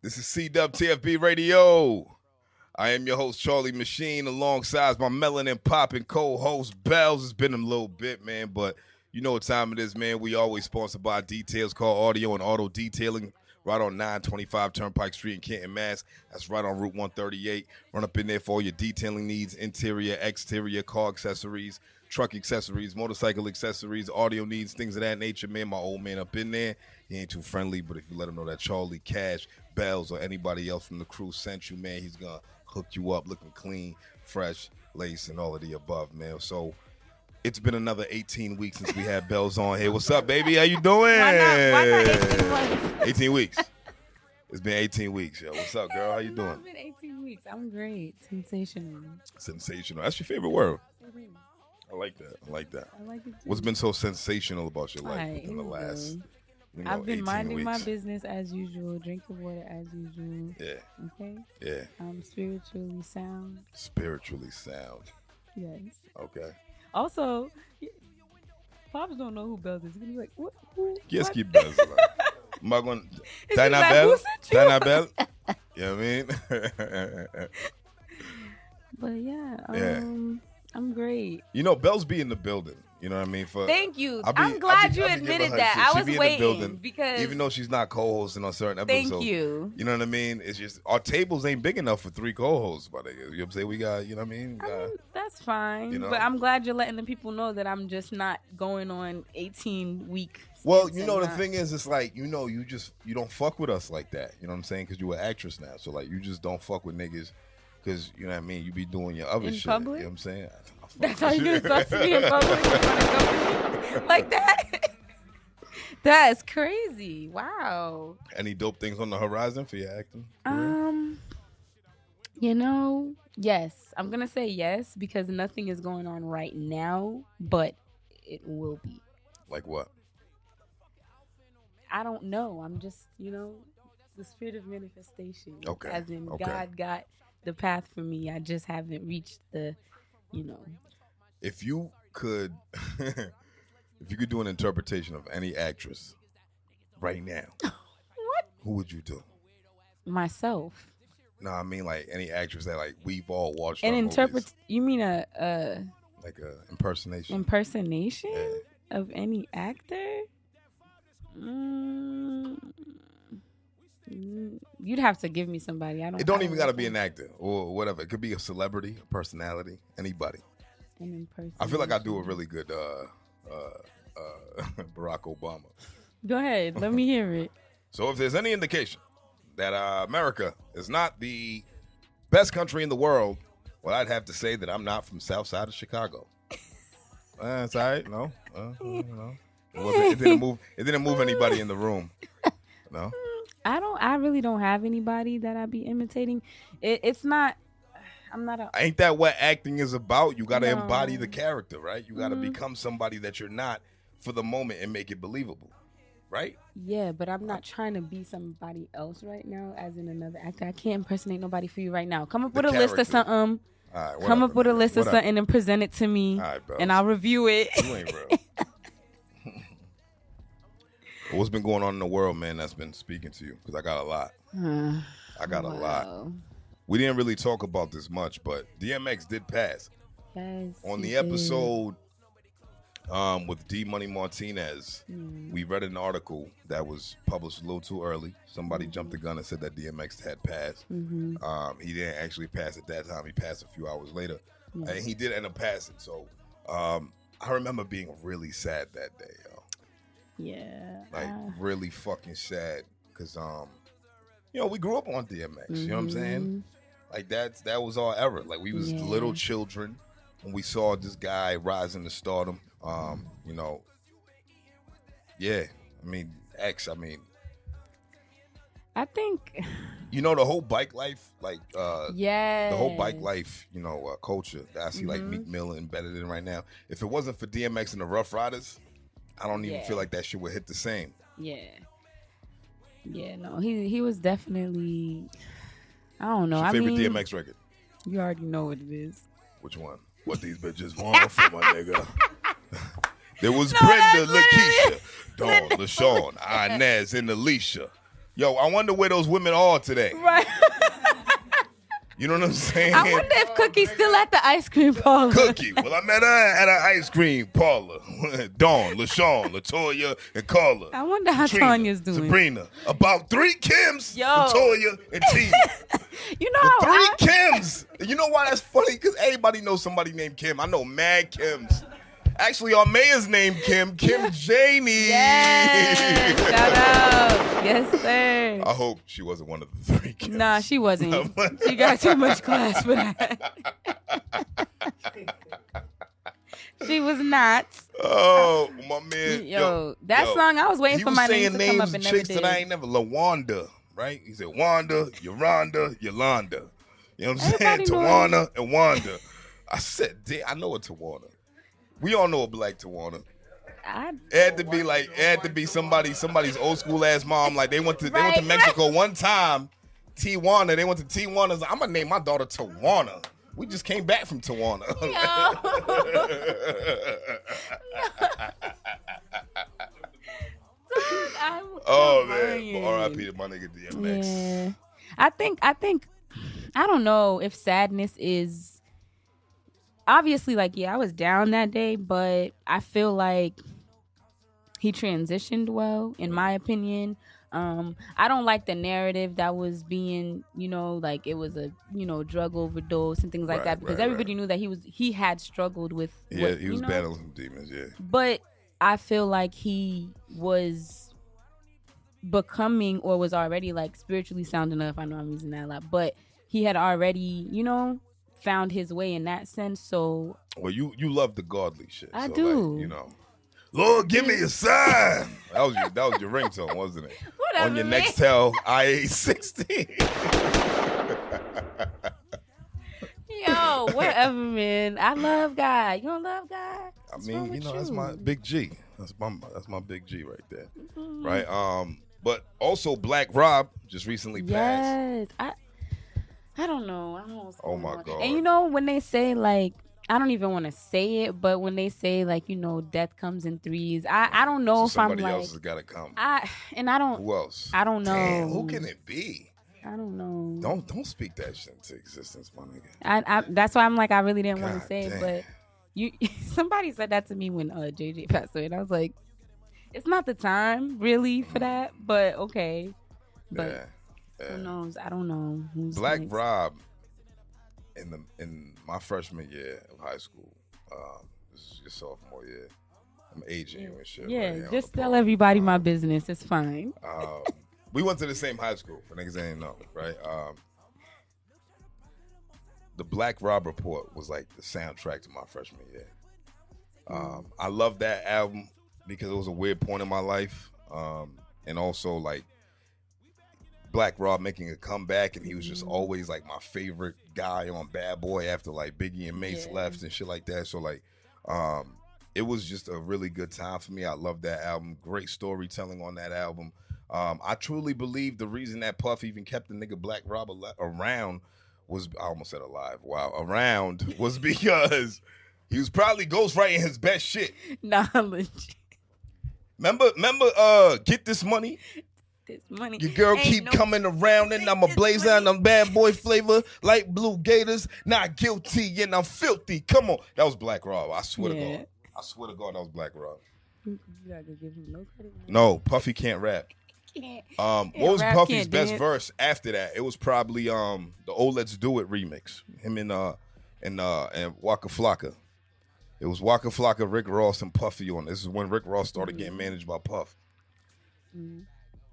This is CWTFB Radio. I am your host, Charlie MaSheen, alongside my melanin popping co-host, Bellez. It's been a little bit, man, but you know what time it is, man. We always sponsored by Details Called Audio and Auto Detailing, right on 925 Turnpike Street in Canton, Mass. That's right on Route 138. Run up in there for all your detailing needs, interior, exterior, car accessories, truck accessories, motorcycle accessories, audio needs, things of that nature, man. My old man up in there. He ain't too friendly, but if you let him know that Charlie, Cash, Bellez, or anybody else from the crew sent you, man, he's going to hook you up looking clean, fresh, lace, and all of the above, man. So it's been another 18 weeks since we had Bellez on here. What's up, baby? How you doing? Why not 18 months? 18 weeks. It's been 18 weeks, yo. What's up, girl? How you doing? It's been 18 weeks. I'm great. Sensational. Sensational. That's your favorite word. Mm-hmm. I like that. I like that. I like it too. What's been so sensational about your life Right, within the last, I've been 18 minding my weeks? business as usual, drinking water as usual. Yeah. Okay? Yeah. I'm spiritually sound. Spiritually sound. Yes. Okay. Also, Pops don't know who Bellez is. He's gonna be like, what? Who? Yes, what? keep Bellez alive. Am I going to... Is Dinah he like, Bell? who sent you? Dinah Bell? You know what I mean? But yeah, Yeah. I'm great. You know, Bellez be in the building. You know what I mean? Thank you. I be- I'm glad I be you giving admitted her that. shit. I She was be in the waiting building, because even though she's not co-hosting on certain episodes. thank you. You know what I mean? It's just our tables ain't big enough for 3 co-hosts, my nigga. You know what I'm saying? We got, you know what I mean? I mean, that's fine. you know? But I'm glad you're letting the people know that I'm just not going on 18-week. Well, you know, the thing is, it's like, you know, you don't fuck with us like that. You know what I'm saying? Because you're an actress now. So, like, you just don't fuck with niggas because, you know what I mean? You be doing your other In shit. public? You know what I'm saying? That's how you're going to talk to me in public? You're gonna go like that? That's crazy. Wow. Any dope things on the horizon for your acting career? You know, yes. I'm going to say yes because nothing is going on right now, but it will be. Like what? I don't know. I'm just, you know, the spirit of manifestation. Okay. As in Okay. God got the path for me. I just haven't reached the, you know. If you could do an interpretation of any actress right now, What? who would you do? Myself. No, I mean like any actress that like we've all watched. An our interpret. movies. You mean a Like a impersonation. impersonation Yeah. of any actor? You'd have to give me somebody. I don't. It don't even got to be an actor or whatever. It could be a celebrity, a personality, anybody. An impersonation. I feel like I do a really good Barack Obama. Go ahead. Let me hear it. So if there's any indication that America is not the best country in the world, well, I'd have to say that I'm not from South Side of Chicago. It's all right. No. No. It didn't move anybody in the room. No. I really don't have anybody that I be imitating. It's not. I'm not a. Ain't that what acting is about? You got to No. embody the character, right? You got to become somebody that you're not for the moment and make it believable, right? Yeah, but I'm not trying to be somebody else right now, as in another actor. I can't impersonate nobody for you right now. Come up The with a list character. of something. All right, Come up with a list of Whatever. something and present it to me, All right, bro. and I'll review it. You ain't real. What's been going on in the world, man, that's been speaking to you? Because I got a lot. I got a lot. Wow. We didn't really talk about this much, but DMX did pass. Yes, On he the did. episode with D Money Martinez, we read an article that was published a little too early. Somebody jumped the gun and said that DMX had passed. He didn't actually pass at that time. He passed a few hours later. Yes. And he did end up passing. So I remember being really sad that day, yo. Yeah. Like, really fucking sad. Because, you know, we grew up on DMX. You know what I'm saying? Like, that was our era. Like, we was little children when we saw this guy rising to stardom. You know, yeah. I mean, I think. you know, the whole bike life, like, Yeah. the whole bike life, you know, culture that I see like Meek Mill embedded in right now. If it wasn't for DMX and the Rough Riders, I don't even feel like that shit would hit the same. Yeah. Yeah, no, he was definitely. I don't know. What's your I favorite mean, DMX record? You already know what it is. Which one? What these bitches want from my nigga? There was No, Brenda, that's Lakeisha, Dawn, LaShawn, Inez, and Alicia. Yo, I wonder where those women are today. Right. You know what I'm saying? I wonder if Cookie's still at the ice cream parlor. Cookie. Well, I met her at an ice cream parlor. Dawn, LaShawn, LaToya, and Carla. I wonder how Katrina, Tanya's doing. Sabrina. About 3 Kims, Yo. LaToya, and Tina. You know how 3 Kims. You know why that's funny? Because everybody knows somebody named Kim. I know mad Kims. Actually, our mayor's named Kim Janey. Yes, shout out. Yes, sir. I hope she wasn't one of the 3 Kims. Nah, she wasn't. She got too much class for that. She was not. Oh, my man. Yo, that song, I was waiting for my name to come up and never chicks did. that I ain't never. LaWanda, right? He said Wanda, Yolanda, Yolanda. You know what I'm saying? Tawana and Wanda. I said, I know a Tawana. We all know a black Tawana. It had to be somebody's old school ass mom. Like they went to Mexico one time. Tijuana. They went to Tijuana. Like, I'm gonna name my daughter Tawana. We just came back from Tawana. Oh man, R.I.P. to my nigga DMX. Yeah, I think I don't know if sadness is. Obviously, like, yeah, I was down that day, but I feel like he transitioned well, in my opinion. I don't like the narrative that was being, like it was a, drug overdose and things like that, because everybody knew that he had struggled with. Yeah, he was battling some demons, yeah. But I feel like he was becoming, or was already, like, spiritually sound enough. I know I'm using that a lot, but he had already, found his way in that sense. So well, you love the godly shit. I so do. Like, Lord, give me a sign. That was your ringtone, wasn't it? Whatever, on your man. Nextel IA16. Yo, whatever, man. I love God. You don't love God? I mean, that's my big G. That's my big G right there. Mm-hmm. Right. But also Black Rob just recently passed. Yes. I don't know. Oh my God. And when they say, like, I don't even want to say it, but when they say, like, death comes in threes, I don't know if I'm like, somebody else has got to come. Who else? I don't know. Damn, who can it be? I don't know. Don't speak that shit into existence, my nigga. I that's why I'm like, I really didn't want to say damn. it, but somebody said that to me when JJ passed away, and I was like, it's not the time really for that, but okay. But yeah. who knows? I don't know. Black Rob in my freshman year of high school. This is your sophomore year. I'm aging you and shit. Yeah, right just tell everybody my business. It's fine. We went to the same high school, for niggas that ain't know, right? The Black Rob Report was like the soundtrack to my freshman year. I love that album because it was a weird point in my life. And also, like, Black Rob making a comeback, and he was just always like my favorite guy on Bad Boy after like Biggie and Mace left and shit like that. So like, it was just a really good time for me. I love that album. Great storytelling on that album. I truly believe the reason that Puff even kept the nigga Black Rob around was, I almost said alive. Wow, around was because he was probably ghostwriting his best shit. Knowledge. Remember, Get This Money? This money. Your girl keep coming around and I'm a blazer and I'm bad boy flavor, light blue gators, not guilty and I'm filthy. Come on. That was Black Rob. I swear to God. I swear to God that was Black Rob. You gotta give him no credit. No, Puffy can't rap. What was Puffy's best verse after that? It was probably the old Let's Do It remix. Him and Waka Flocka. It was Waka Flocka, Rick Ross, and Puffy on. This is when Rick Ross started getting managed by Puff.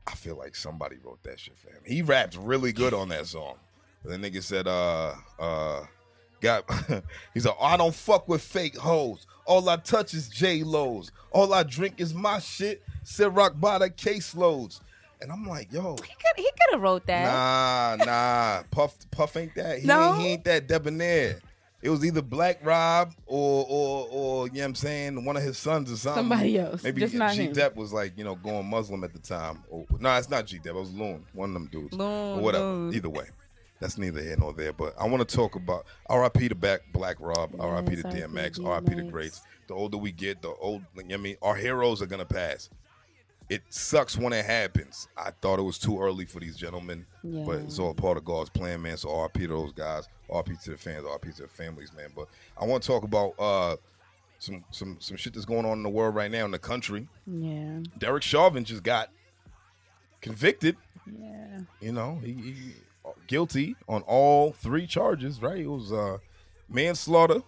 I feel like somebody wrote that shit for him. He rapped really good on that song. The nigga said, he's like, I don't fuck with fake hoes. All I touch is J-Lo's. All I drink is my shit. Ciroc by the caseloads. And I'm like, yo. He could have wrote that. Nah. Puff ain't that. He ain't that debonair. It was either Black Rob or you know what I'm saying, one of his sons or something. Somebody else. Maybe just not him. G-Dep was like, going Muslim at the time. No, it's not G-Dep. It was Loon, one of them dudes. Loon, or whatever. Loon. Either way. That's neither here nor there. But I want to talk about R.I.P. to Black Rob, R.I.P. to DMX, R.I.P. to greats. The older we get, our heroes are going to pass. it sucks when it happens. I thought it was too early for these gentlemen, but it's all part of God's plan, man. So RP to those guys, RP to the fans, RP to the families, man. But I want to talk about some shit that's going on in the world right now in the country. Yeah. Derek Chauvin just got convicted. Yeah. You know, he guilty on all 3 charges, right? It was manslaughter,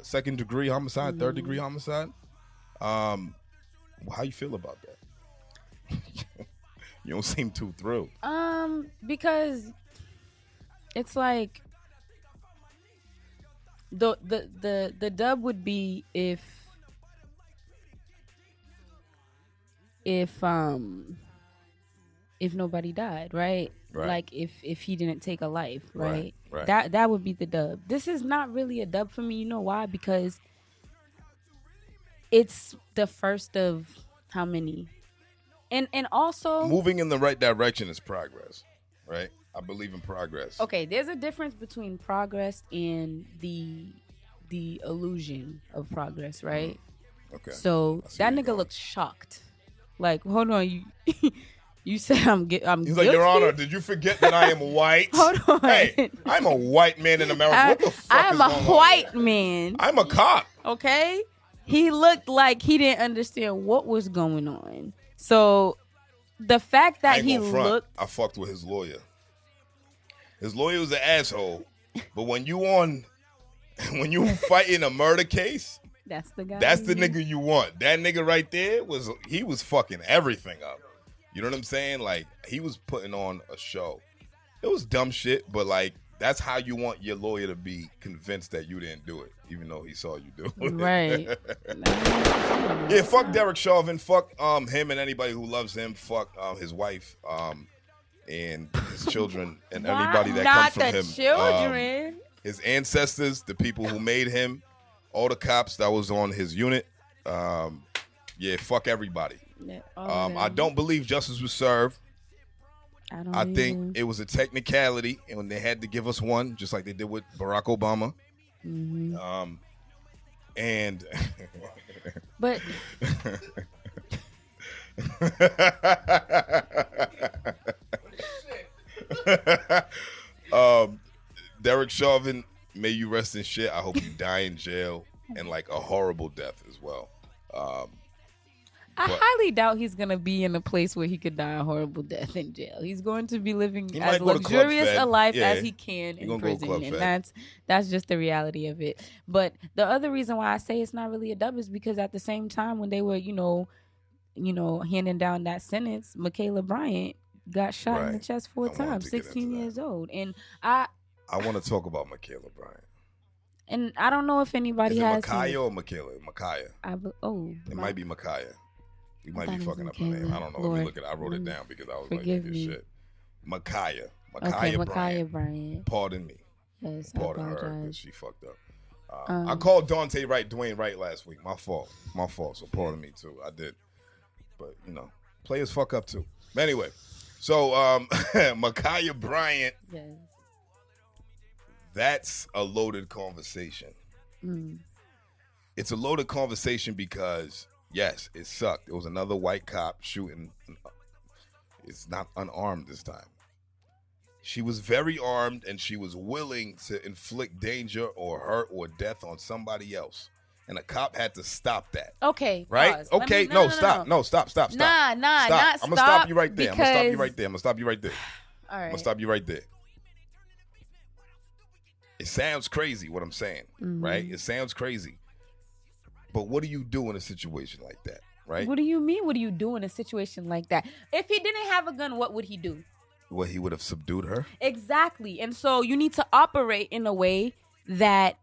second degree homicide, third degree homicide. How you feel about that? You don't seem too thrilled. Because it's like the dub would be if nobody died, right? Like if he didn't take a life, right? That would be the dub. This is not really a dub for me. You know why? Because it's the first of how many? And also moving in the right direction is progress, right? I believe in progress. Okay, there's a difference between progress and the illusion of progress, right? Okay. So that nigga looked shocked. Like, hold on, you you said I'm He's guilty? like, Your Honor, did you forget that I am white? Hold on. Hey, I'm a white man in America. What the fuck I am is a going white on? man. I'm a cop. Okay? He looked like he didn't understand what was going on. So the fact that he looked, I fucked with his lawyer. His lawyer was an asshole. But when you fighting a murder case, that's the guy. That's the nigga you want. That nigga right there was fucking everything up. You know what I'm saying? Like, he was putting on a show. It was dumb shit, but like, that's how you want your lawyer to be convinced that you didn't do it, even though he saw you do it. Right. Yeah, fuck Derek Chauvin. Fuck him and anybody who loves him. Fuck his wife and his children and everybody that comes from him. Not the children. His ancestors, the people who made him, all the cops that was on his unit. Yeah, fuck everybody. I don't believe justice was served. I think it was a technicality, and when they had to give us one, just like they did with Barack Obama. Mm-hmm. And but Derek Chauvin, may you rest in shit. I hope you die in jail and like a horrible death as well. I highly doubt he's going to be in a place where he could die a horrible death in jail. He's going to be living as luxurious a life as he can in prison. And that's just the reality of it. But the other reason why I say it's not really a dub is because at the same time when they were, handing down that sentence, Michaela Bryant got shot in the chest 4 times, 16 years old. And I want to talk about Michaela Bryant. And I don't know if anybody has. Micaiah or Michaela? Micaiah. It might be Micaiah. You might be fucking up her name. I don't know. Let me look at it. I wrote it down because I was like, this shit. Micaiah. Micaiah Bryant. Pardon me. Yes, pardon her because she fucked up. I called Dante Dwayne Wright last week. My fault. So pardon me too. I did. But players fuck up too. But anyway, so Micaiah Bryant. Yes. That's a loaded conversation. It's a loaded conversation because, yes, it sucked. It was another white cop shooting. It's not unarmed this time. She was very armed, and she was willing to inflict danger or hurt or death on somebody else. And a cop had to stop that. Okay. Right? Pause. Okay. Stop. No, stop. Nah, stop. not I'm going to stop you right there. Because... I'm going to stop you right there. All right. I'm going to stop you right there. It sounds crazy what I'm saying, right? It sounds crazy. But what do you do in a situation like that, right? What do you mean? What do you do in a situation like that? If he didn't have a gun, what would he do? Well, he would have subdued her. Exactly. And so you need to operate in a way that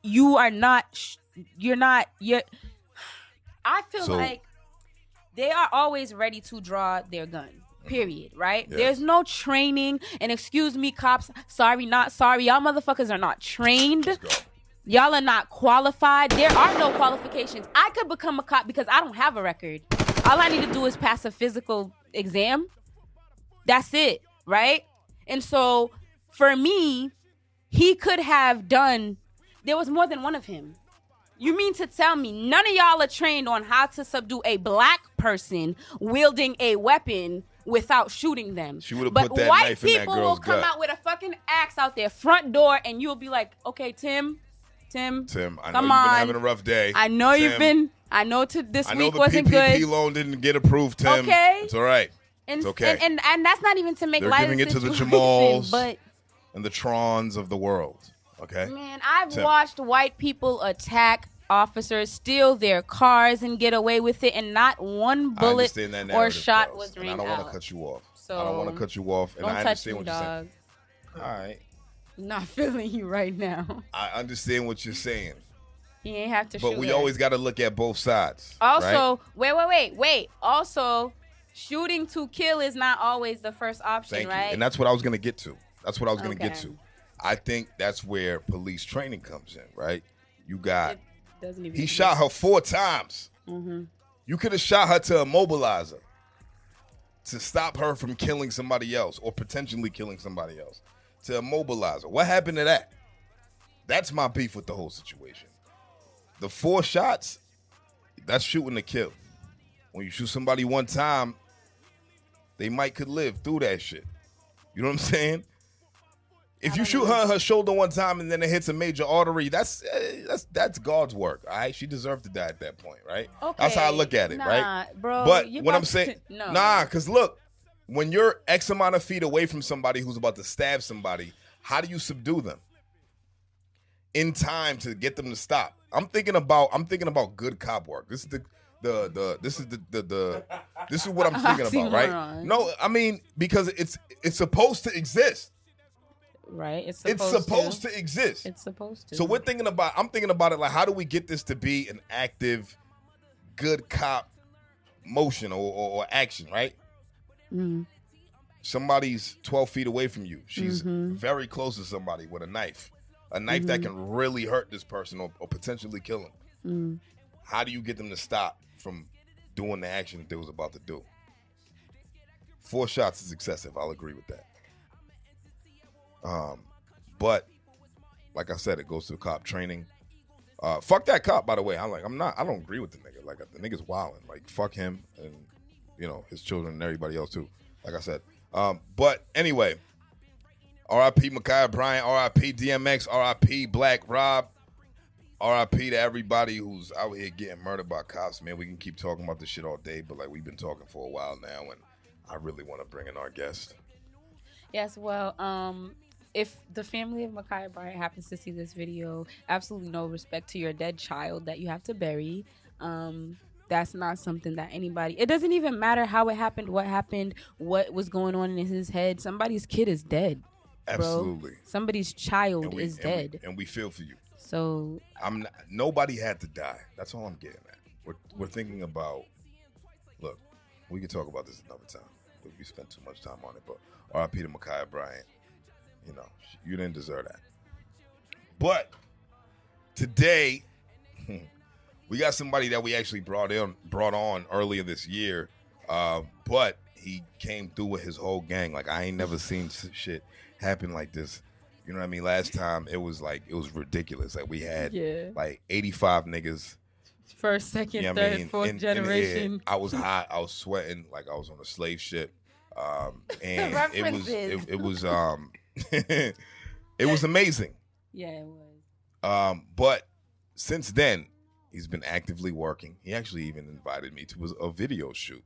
you are not, I feel like they are always ready to draw their gun. Period, right? Yes. There's no training. And excuse me, cops. Sorry, not sorry. Y'all motherfuckers are not trained. Y'all are not qualified. There are no qualifications. I could become a cop because I don't have a record. All I need to do is pass a physical exam. That's it, right? And so, for me, he could have done... There was more than one of him. You mean to tell me none of y'all are trained on how to subdue a black person wielding a weapon without shooting them? She would have put that knife in that girl's gut. But white people will come out with a fucking axe out their front door, and you'll be like, okay, Tim, I know come you've on. been having a rough day. I know Tim, you've been. I know this week wasn't good. I know the PPP loan didn't get approved, Tim. Okay. It's all right. It's okay. And that's not even to make light of the situation. They're giving it to the Jamals but and the Trons of the world. Okay. Man, I've watched white people attack officers, steal their cars, and get away with it, and not one bullet or shot was ringed out. I don't want to cut you off. I don't want to cut you off, and I understand what you're saying. All right. I'm not feeling you right now. I understand what you're saying. You ain't have to shoot But we always got to look at both sides. Also, right? wait. Also, shooting to kill is not always the first option, Thank right? you. And that's what I was going to get to. I think that's where police training comes in, right? You got... He shot her 4 times. Mm-hmm. You could have shot her to immobilize her, to stop her from killing somebody else or potentially killing somebody else, to immobilize her. What happened to that? That's my beef with the whole situation. The 4 shots, that's shooting to kill. When you shoot somebody 1 time, they could live through that shit. You know what I'm saying? If you shoot her in her shoulder 1 time and then it hits a major artery, that's God's work, all right? She deserved to die at that point, right? Okay. That's how I look at it, right? Bro, but what I'm saying, no. because look, when you're X amount of feet away from somebody who's about to stab somebody, how do you subdue them in time to get them to stop? I'm thinking about good cop work. This is this is what I'm thinking about, right? No, I mean, because it's supposed to exist. Right, it's supposed to exist. It's supposed to. So I'm thinking about it like, how do we get this to be an active, good cop motion or action, right? Mm. Somebody's 12 feet away from you. She's very close to somebody with a knife that can really hurt this person or potentially kill him. Mm. How do you get them to stop from doing the action that they was about to do? 4 shots is excessive. I'll agree with that. But like I said, it goes to cop training. Fuck that cop, by the way. I don't agree with the nigga. Like, the nigga's wilding. Like, fuck him and, his children and everybody else too. Like I said. But anyway, R.I.P. Ma'Khia Bryant, R.I.P. DMX, R.I.P. Black Rob, R.I.P. to everybody who's out here getting murdered by cops, man. We can keep talking about this shit all day, but like, we've been talking for a while now, and I really want to bring in our guest. Yes, well, if the family of Ma'Khia Bryant happens to see this video, absolutely no respect to your dead child that you have to bury. That's not something that anybody... It doesn't even matter how it happened, what was going on in his head. Somebody's kid is dead, bro. Absolutely. Somebody's child is dead. And we feel for you. So... Nobody had to die. That's all I'm getting at. We're thinking about... Look, we can talk about this another time. We spent too much time on it, but R.I.P. to Ma'Khia Bryant. You didn't deserve that. But today, we got somebody that we actually brought on earlier this year, but he came through with his whole gang. Like, I ain't never seen shit happen like this. You know what I mean? Last time, it was ridiculous. Like, we had, 85 niggas. First, second, third, fourth generation. I was hot. I was sweating like I was on a slave ship. And it was it was amazing. Yeah, it was. But since then, he's been actively working. He actually even invited me to a video shoot.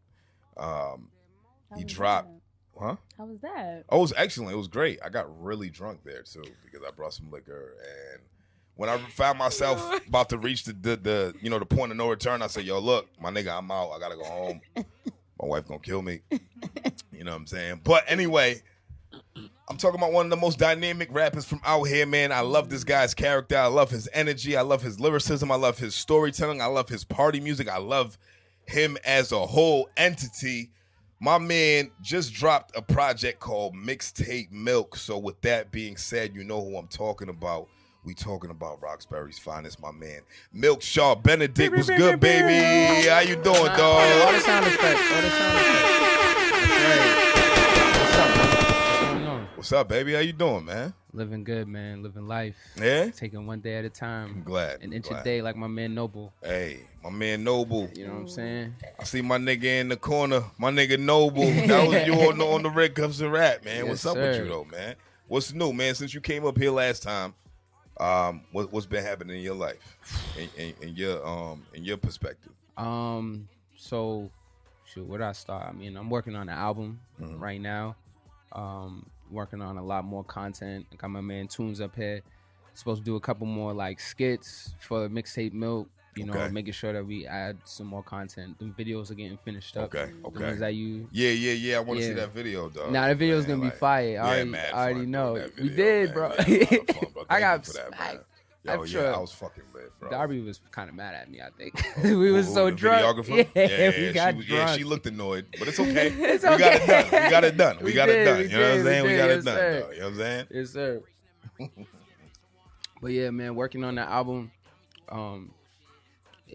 He dropped. Huh? How was that? Oh, it was excellent. It was great. I got really drunk there too because I brought some liquor, and when I found myself about to reach the point of no return, I said, "Yo, look, my nigga, I'm out. I gotta go home. My wife gonna kill me." You know what I'm saying? But anyway, I'm talking about one of the most dynamic rappers from out here, man. I love this guy's character. I love his energy. I love his lyricism. I love his storytelling. I love his party music. I love him as a whole entity. My man just dropped a project called Mixtape Milk. So with that being said, you know who I'm talking about. We talking about Roxbury's finest, my man. Milkshaw Benedict. What's good, baby? How you doing, dog? All the sound effects. Hey. What's up, man? What's going on? What's up, baby? How you doing, man? Living good, man. Living life. Yeah? Taking one day at a time. I'm glad. An inch a day, like my man Noble. Hey, my man Noble. You know what I'm saying? I see my nigga in the corner. My nigga Noble. That was you on the Red Cups of Rap, man. Yes, What's up with you, though, man? What's new, man? Since you came up here last time, what's been happening in your life, in your perspective? So, shoot, where did I start? I mean, I'm working on an album right now. Working on a lot more content. I got my man Tunes up here. Supposed to do a couple more like skits for Mixtape Milk. You know, making sure that we add some more content. The videos are getting finished up. Okay. The ones that you... Yeah. I want to see that video, dog. Nah, the video's gonna be fire. I already know. We did, bro. I got smacked. I'm sure. I was fucking lit, bro. Darby was kind of mad at me, I think. We was so drunk. Yeah, we got drunk. Yeah, she looked annoyed, but it's okay. We got it done. We got it done. You know what I'm saying? We got it done, dog. You know what I'm saying? Yes, sir. But yeah, man, working on that album,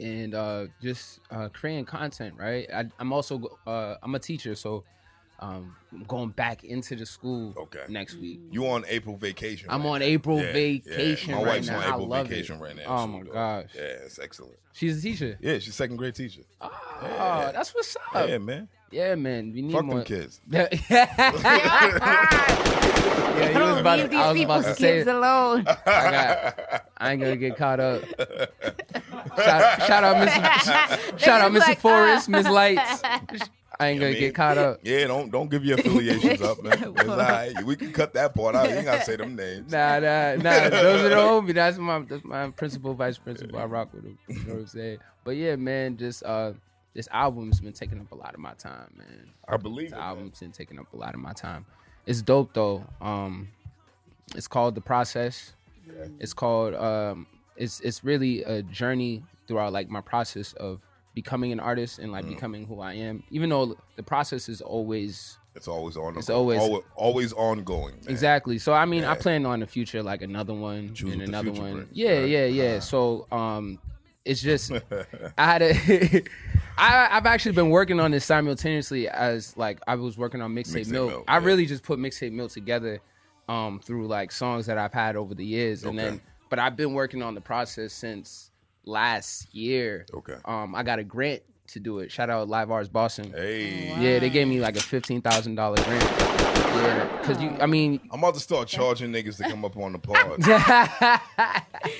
and just creating content, right? I'm also I'm a teacher, so I'm going back into the school next week. You on April vacation? I'm on April vacation My wife's right now. on April vacation right now. Oh my gosh. Yeah, it's excellent. She's a teacher. Yeah, she's second grade teacher. Oh, that's what's up. Yeah, man. Yeah, man. We need Fuck more them kids. Yeah, I was about to say kids alone. I ain't gonna get caught up. Shout out Mr. Forrest, Miss Lights. I ain't gonna get caught up. Yeah, don't give your affiliations up, man. It's all right. We can cut that part out. You ain't gotta say them names. Nah. Those are the homies. That's my principal, vice principal. I rock with them. You know what I'm saying? But yeah, man, just this album's been taking up a lot of my time, man. I believe this album's been taking up a lot of my time. It's dope though. It's called The Process. Yeah. It's called it's really a journey throughout like my process of becoming an artist and like becoming who I am. Even though the process is always always ongoing. Man. Exactly. So I mean, I plan on the future like another one and another one. Brings, yeah. So it's just I've actually been working on this simultaneously as like I was working on Mixtape Milk. I really just put Mixtape Milk together through like songs that I've had over the years, and then but I've been working on the process since last year. I got a grant to do it. Shout out Live Arts Boston. Hey. Yeah, they gave me like a $15,000 grant. Yeah, because I'm about to start charging niggas to come up on the pod.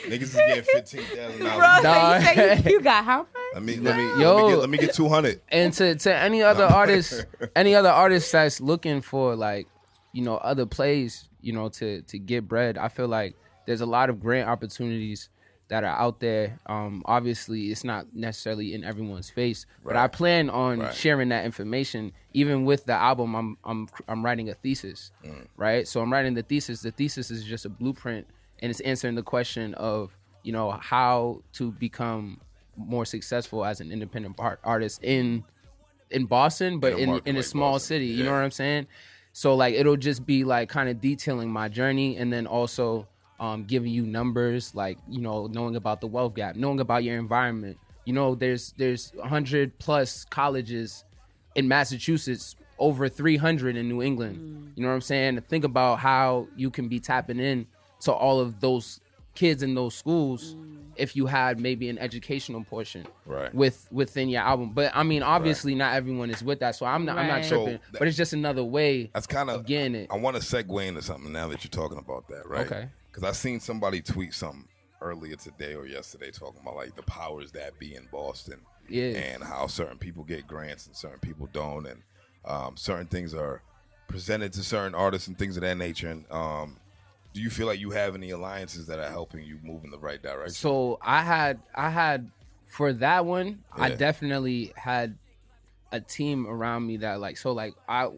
Niggas is getting $15,000. Bro, so you say you got how much? Let me get 200. And to any other artist, that's looking for like, you know, other plays, you know, to get bread, I feel like there's a lot of grant opportunities that are out there. Obviously, it's not necessarily in everyone's face, but I plan on sharing that information. Even with the album, I'm writing a thesis, right? So I'm writing the thesis. The thesis is just a blueprint, and it's answering the question of, you know, how to become more successful as an independent artist in Boston, but in a small city. You know what I'm saying? So like it'll just be like kind of detailing my journey, and then also giving you numbers, like, you know, knowing about the wealth gap, knowing about your environment. You know, there's 100 plus colleges in Massachusetts, over 300 in New England. You know what I'm saying? Think about how you can be tapping in to all of those kids in those schools if you had maybe an educational portion within your album. But I mean, obviously not everyone is with that, so I'm not tripping. So but it's just another way that's kind of getting it. I want to segue into something now that you're talking about that, right? Okay. Because I seen somebody tweet something earlier today or yesterday talking about like the powers that be in Boston, and how certain people get grants and certain people don't, and certain things are presented to certain artists and things of that nature. And do you feel like you have any alliances that are helping you move in the right direction? So I had for that one, I definitely had a team around me that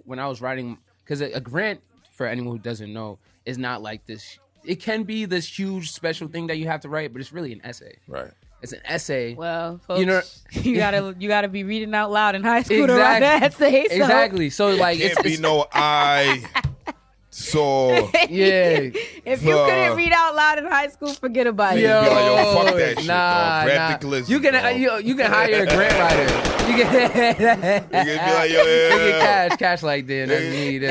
when I was writing, because a grant, for anyone who doesn't know, is not like this. It can be this huge special thing that you have to write, but it's really an essay. Right. It's an essay. Well, folks, you gotta be reading out loud in high school to write that essay. So. Exactly. So like it can't be no I saw. Yeah. If you couldn't read out loud in high school, forget about it. Yo, fuck that shit, dog. Grab the glizzy, you can hire a grant writer. You can be like, yo, cash like that. That's me. The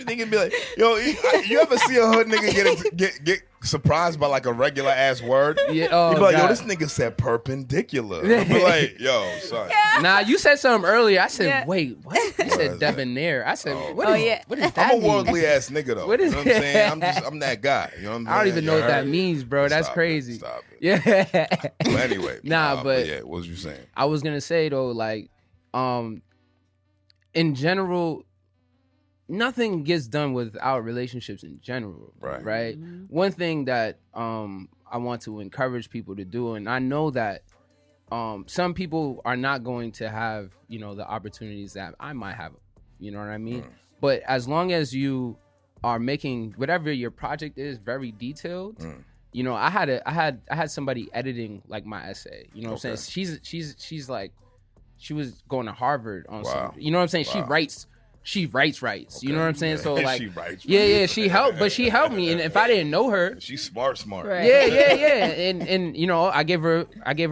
nigga be like, yo, you ever see a hood nigga get surprised by like a regular ass word? Yeah, he be like, yo, this nigga said perpendicular. I be like, yo, son. Nah, you said something earlier. I said, wait, what? You said debonair. I said, what is that? I'm a worldly ass nigga though. What is you know what I'm saying? I'm that guy. You know what I'm saying? I don't even know what that means, bro. That's crazy. Stop it. Yeah. But anyway. but yeah, what was you saying? I was gonna say though, like, in general, nothing gets done without relationships in general, right? Mm-hmm. One thing that I want to encourage people to do, and I know that some people are not going to have, the opportunities that I might have, you know what I mean? But as long as you are making whatever your project is very detailed, I had somebody editing like my essay, you know what I'm saying? She's like, she was going to Harvard on something, you know what I'm saying? Wow. She writes, you know what I'm saying? So like, she writes, she helped me. And if I didn't know her, she's smart. Right. Yeah. And I gave her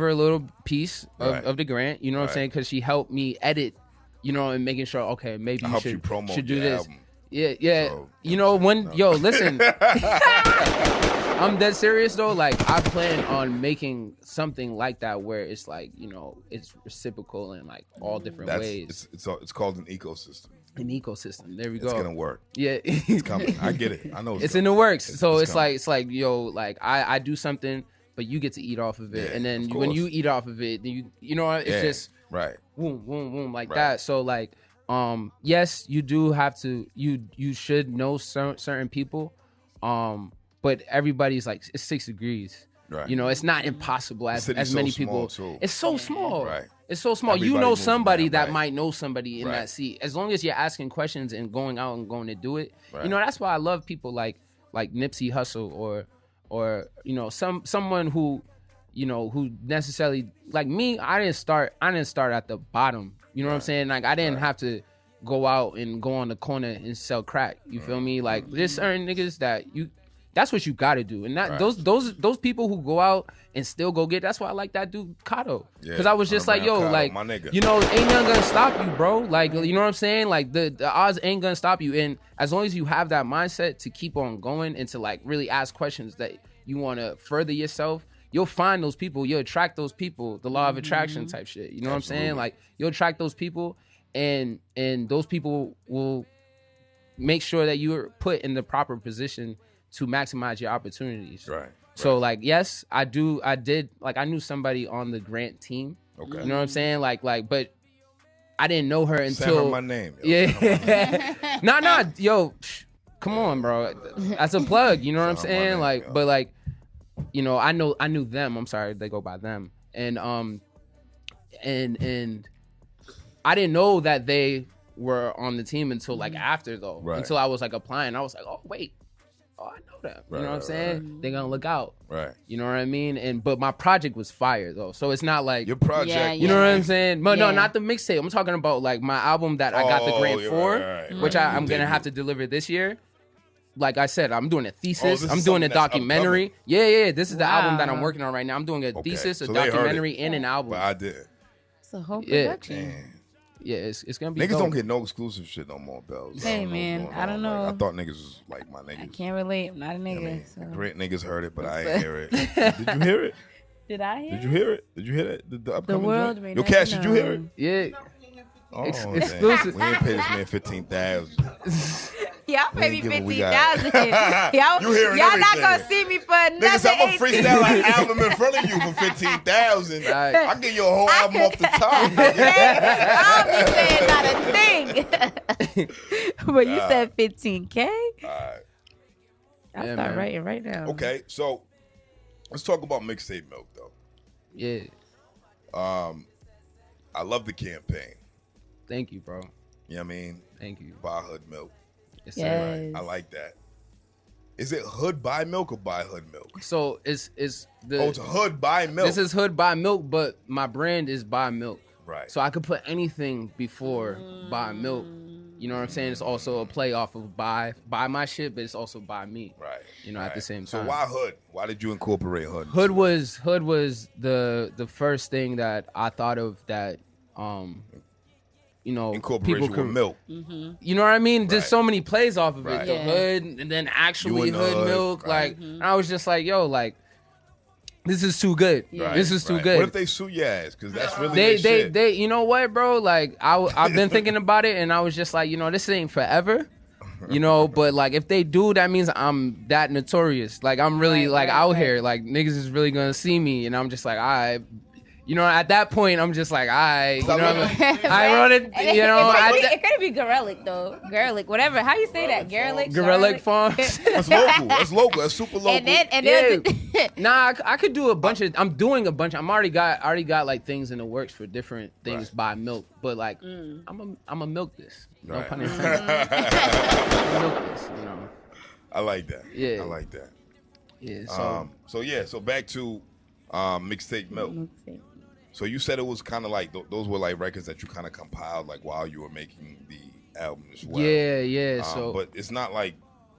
a little piece of the grant, you know what I'm saying? Cause she helped me edit, and making sure, okay, maybe you should do this. Album. Yeah. So, listen, I'm dead serious though. Like I plan on making something like that where it's like, it's reciprocal in like all different ways. It's called an ecosystem. An ecosystem. There we go. It's gonna work. Yeah, it's coming. I get it. I know it's in the works. So it's like I do something, but you get to eat off of it, and then when you eat off of it, then it's just boom like that. So like, yes, you do have to. You should know certain people, but everybody's like it's 6 degrees. Right. It's not impossible as many people. It's so small. Right. It's so small. Everybody somebody that might know somebody in that seat. As long as you're asking questions and going out and going to do it. Right. That's why I love people like Nipsey Hussle or someone who who necessarily like me. I didn't start at the bottom. You know what I'm saying? Like I didn't have to go out and go on the corner and sell crack. You feel me? Like there's certain niggas that that's what you got to do, and that those people who go out and still go get. That's why I like that dude Kato, because I was just like, yo, Kato, like, my nigga. Ain't nothing gonna stop you, bro. Like, you know what I'm saying? Like the odds ain't gonna stop you, and as long as you have that mindset to keep on going and to like really ask questions that you want to further yourself, you'll find those people. You'll attract those people. The law of attraction type shit. You know what I'm saying? Like you'll attract those people, and those people will make sure that you're put in the proper position to maximize your opportunities. Right. So like, yes, I did. Like I knew somebody on the grant team. Okay. You know what I'm saying? Like, but I didn't know her until. Send her my name. Yeah. Nah. Yo, come on, bro. That's a plug. You know what I'm saying? Like, yo. But like, I knew them. I'm sorry, they go by them. And and I didn't know that they were on the team until like after though. Right. Until I was like applying. I was like, oh wait. Oh, I know them. You know what I'm saying? Right. They're gonna look out. Right. You know what I mean? But my project was fire though. So it's not like your project. You know what I'm saying? But no, not the mixtape. I'm talking about like my album that I got the grant for, which I'm gonna have to deliver this year. Like I said, I'm doing a thesis. I'm doing a documentary. Yeah. This is the album that I'm working on right now. I'm doing a thesis, a documentary, and an album. But I did. It's a whole production. Man. Yeah, it's gonna be. Niggas dope. Don't get no exclusive shit no more, Bellez. Hey man, I don't know. Like, I thought niggas was like my niggas. I can't relate. I'm not a nigga. So. Great niggas heard it, but I ain't hear it. Did you hear it? Did I hear? Did you hear it? Did you hear it? The upcoming world. Yo, Cash, did you hear it? Yeah. Oh, exclusive. We ain't pay this man $15,000. Y'all pay me $15,000. You hearing y'all everything. not gonna see me for nothing. Niggas, I'm gonna freestyle an album in front of you for $15,000. I give you a whole album off the top. I don't be saying not a thing. But you said $15K. All right. I'll start writing right now. Okay, so let's talk about Mixtape Milk though. Yeah. I love the campaign. Thank you, bro. You know what I mean? Thank you. Buy Hood Milk. Yes. Right. I like that. Is it Hood Buy Milk or Buy Hood Milk? So it's Hood Buy Milk. This is Hood Buy Milk, but my brand is Buy Milk. Right. So I could put anything before Buy Milk. You know what I'm saying? It's also a play off of buy my shit, but it's also buy me. Right. You know, at the same time. So why Hood? Why did you incorporate Hood? Hood was the first thing that I thought of that you know, incorporation people with Milk. Mm-hmm. You know what I mean? Right. There's so many plays off of Right. it. The Hood and then actually the Hood Hood, Milk. right. Like, and I was just like, yo, like, this is too good. Yeah. This is too Right. good. What if they sue your ass? Because that's really their shit. They, you know what, bro? Like, I've been thinking about it, and I was just like, you know, this ain't forever. You know, but like if they do, that means I'm that notorious. Like I'm really out here. Like niggas is really gonna see me, and I'm just like, you know, at that point, I'm just like, you know, I wrote it. You know, it could be Garelic though, Garelic, whatever. How you say that? Garelic. Garelic Farms. That's local. That's local. That's super local. And then Nah, I could do a bunch of. I'm doing a bunch. I'm already got like things in the works for different things by Milk. But like, I'm a milk this. No Right. pun intended. Milk this. You know. I like that. Yeah. I like that. Yeah. So back to Mixtape Milk. So you said it was kind of like those were like records that you kind of compiled like while you were making the album as well. Yeah. So, but it's not like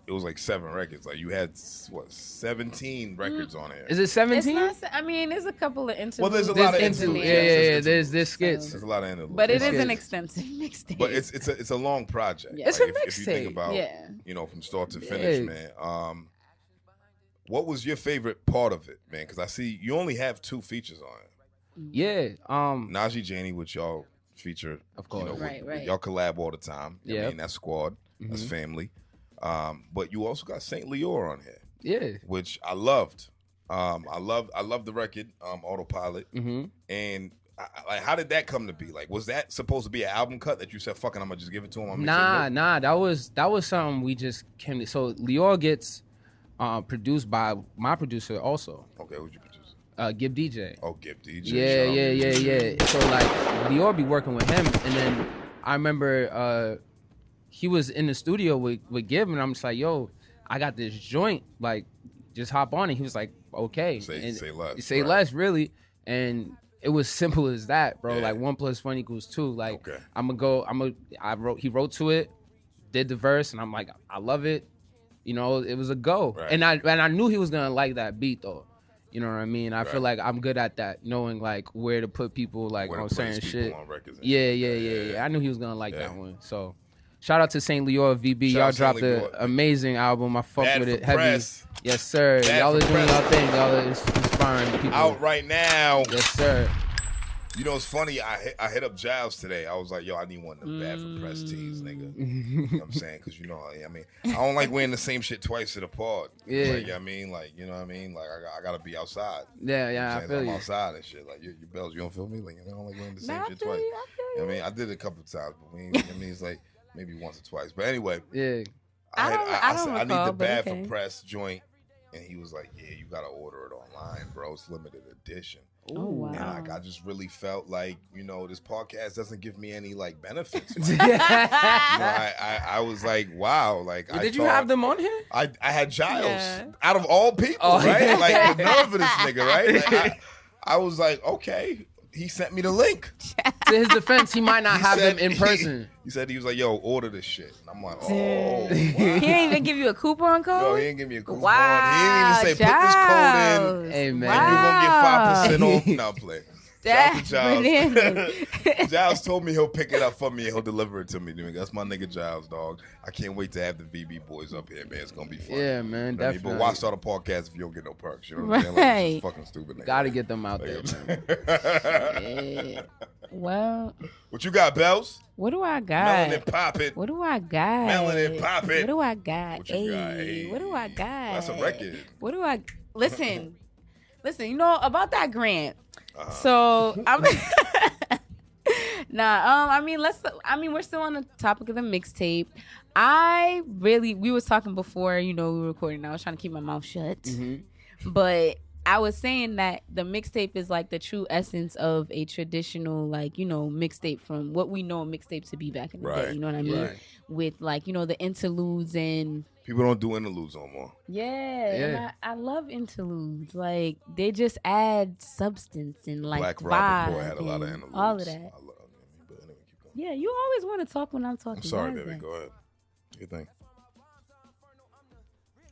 it was like 7 records. Like you had 17 records on it. Is it 17? I mean, there's a couple of interludes. Well, there's a lot of interludes. interludes. Yeah. There's skits. There's a lot of interludes. But it is Skits. an extensive mixtape. But it's a long project. Yeah. It's a if you think mixtape. about you know from start to finish, man. What was your favorite part of it, man? Because I see you only have 2 features on it. Yeah. Najee Janie, which y'all feature, Of course. you know, Right. y'all collab all the time. Yeah. I mean, that's squad, that's family. But you also got Saint Leor on here, Yeah. which I loved. I love the record, Autopilot. And like, how did that come to be? Like, was that supposed to be an album cut that you said, "Fucking, I'm gonna just give it to him"? Nah. That was something we just came to. So Leor gets produced by my producer also. Okay, who'd you produce? Gib DJ. Oh, Gib DJ. Yeah. So like Leor be working with him, and then I remember he was in the studio with Gib, and I'm just like, yo, I got this joint, like, just hop on it. He was like, okay. Say less. Say less, really. And it was simple as that, bro. Yeah. Like 1 + 1 = 2. Like Okay. he wrote to it, did the verse, and I'm like, I love it. You know, it was a go. Right. And I knew he was gonna like that beat though. You know what I mean? I feel Right. like I'm good at that, knowing like where to put people like Where to on place certain people shit. on records and Yeah. shit. I knew he was gonna like Yeah. that one. So shout out to Saint Leor VB. Shout Y'all out dropped Saint an Leor. amazing album. I fuck Bad with for it heavy. Press. Yes, sir. Bad Y'all for are doing Press. y'all thing. Y'all are inspiring people. Out right now. Yes, sir. You know, it's funny. I hit up Giles today. I was like, yo, I need one of them Bad for Press tees, nigga. You know what I'm saying? Because, you know, I mean, I don't like wearing the same shit twice at a pod. Yeah. Like, I mean, like, you know what I mean? Like, I got to be outside. Yeah, You know what I I'm saying? feel I'm you. outside and shit. Like, your bells, you don't feel me? Like, I don't like wearing the same Nah, I shit feel twice. you, I feel You know what I you. mean? I did it a couple of times, but we ain't, I mean, it's like maybe once or twice. But anyway, Yeah. I don't said, I need recall, the but Bad okay. for Press joint. And he was like, yeah, you got to order it online, bro. It's limited edition. Oh, wow. And like, I just really felt like, you know, this podcast doesn't give me any like benefits. Like, you know, I was like, wow. Like, Did you have them on here? I had Giles Yeah. out of all people, Oh, right? yeah. Like the nerve of this nigga, right? Like, I was like, okay. He sent me the link. To his defense, he might not He have said- them in person. He said he was like, yo, order this shit. And I'm like, oh, wow. He didn't even give you a coupon code? Yo, he didn't give me a coupon. Wow. He didn't even say, put this code in. Hey, man. And you gonna get 5% off. No, play. Shout out to That's Giles. bananas. Giles told me he'll pick it up for me and he'll deliver it to me. That's my nigga Giles, dog. I can't wait to have the VB boys up here, man. It's gonna be fun. Yeah, man, You know what I mean? definitely. But why start a podcast if you don't get no perks? You know what I'm saying? Like, it's just Right. fucking stupid. Nigga. Gotta get them out there, man. Yeah. Well, What you got, Bells? what do I got? Melanin pop it. What do I got? Melanin pop it. What do I got? What you got? Ayy, Hey. what do I got? That's a record. What do I listen? You know about that grant. Uh-huh. So I'm I mean, we're still on the topic of the mixtape. We was talking before, you know, we were recording. I was trying to keep my mouth shut. Mm-hmm. But I was saying that the mixtape is like the true essence of a traditional, like, you know, mixtape from what we know a mixtape to be back in the day. Right, You know what I mean? right. With, like, you know, the interludes and People don't do interludes no more. and I love interludes. Like, they just add substance and like Black vibe Robert Boy had a lot of and interludes. all of that. I love it. But anyway, keep Yeah, you always want to talk when I'm talking. I'm sorry, Why is baby. that? Go ahead. Your thing.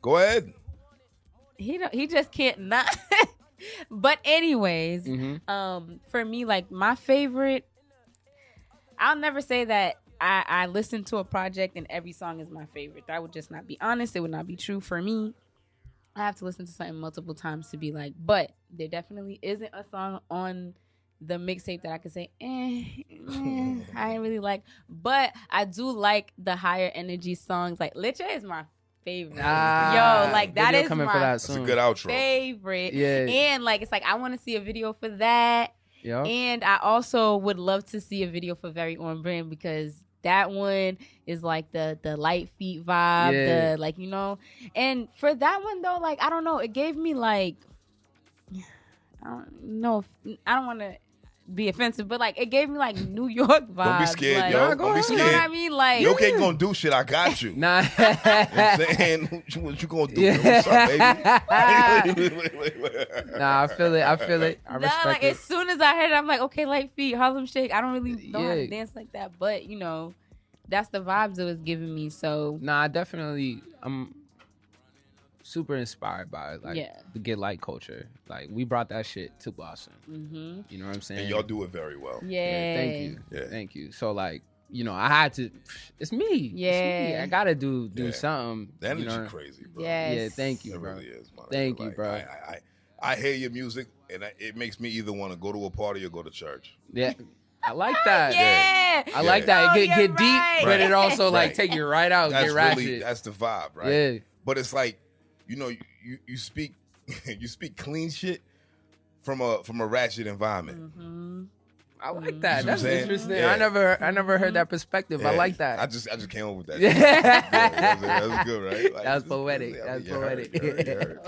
Go ahead. He just can't not. But anyways, for me, like my favorite, I'll never say that I listen to a project and every song is my favorite. That would just not be honest. It would not be true for me. I have to listen to something multiple times to be like, but there definitely isn't a song on the mixtape that I could say, I ain't really like. But I do like the higher energy songs. Like Leche is my favorite. Yo, like that is coming my for that That's a soon. good outro. favorite. Yeah. And like it's like I want to see a video for that. Yo. And I also would love to see a video for Very On Brand because that one is like the light feet vibe, Yeah. the like, you know. And for that one though, like I don't know, it gave me like I don't know, I don't want to be offensive, but like it gave me like New York vibes. Don't be scared, like, yo. Don't be You know what I scared. mean? Like Yo, ain't gonna do shit. I got you. Nah. You know what I'm saying? What you gonna do? What's up, baby? Nah, I feel it. I respect like it. as soon as I heard it, I'm like, okay, light feet, Harlem Shake. I don't really know how to Yeah. dance like that, but you know, that's the vibes it was giving me. So Nah, definitely. I'm super inspired by like Yeah. the Get Light culture. Like we brought that shit to Boston. You know what I'm saying? And y'all do it very well. yeah, Thank you. Yeah. Thank you. So like, you know, I had to. It's me. It's me. Yeah. I gotta do Yeah. something. The energy you know? crazy, bro. Yes. Yeah. Thank you, It bro. really is, man. Thank you, Like, bro. I hear your music, and it makes me either want to go to a party or go to church. Yeah. I like that. Yeah. I like Yeah. that. It Oh, get you're deep, right. but it also like Right. take you right out. That's Get ratchet. really that's the vibe, right? Yeah. But it's like, you know, you speak you speak clean shit from a ratchet environment. I like You see that. what That's I'm saying? interesting. Yeah. I never heard that perspective. I Yeah. like that. I just came up with that. Yeah. That was good, right? Like, That's poetic. yeah, That's you heard, poetic. you heard.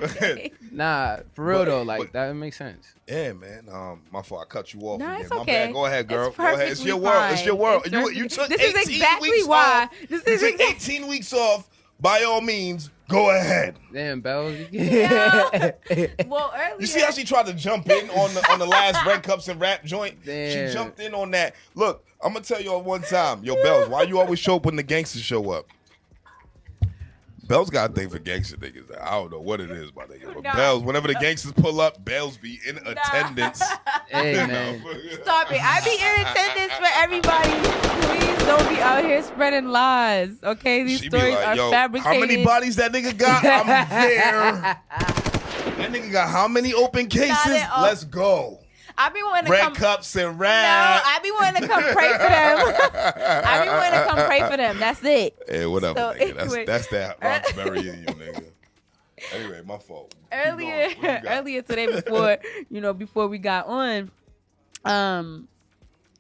Okay. Nah, for real But- though, like but- that makes sense. Yeah, man. My fault. I cut you off Nah, again. it's My okay. bad. Go ahead, girl. It's Go ahead. It's perfectly your world. It's your fine. world. It's You perfectly- took This is 18 exactly weeks why. off. This You is took exactly- 18 weeks off. By all means, go ahead. Damn, Bellez. Well, earlier. You see how she tried to jump in on the last Red Cups and Rap joint? Damn. She jumped in on that. Look, I'm gonna tell y'all one time. Yo, Bells, why you always show up when the gangsters show up? Bells got a thing for gangster niggas. I don't know what it is, my nigga. But Nah. Bells, whenever the gangsters pull up, Bells be in attendance. Hey man. Stop it. I be in attendance for everybody. Please don't be out here spreading lies. Okay, these She be stories like, are yo, fabricated. how many bodies that nigga got? I'm there. That nigga got how many open cases? at all. Let's go. I be wanting to Red come. Cups and No, Rap. I be wanting to come pray for them. I be wanting to come pray for them. That's it. Hey, whatever, So, nigga. anyway. That's that Roxbury in you, nigga. Anyway, my fault. Keep Earlier, going. What you got? earlier today, before we got on,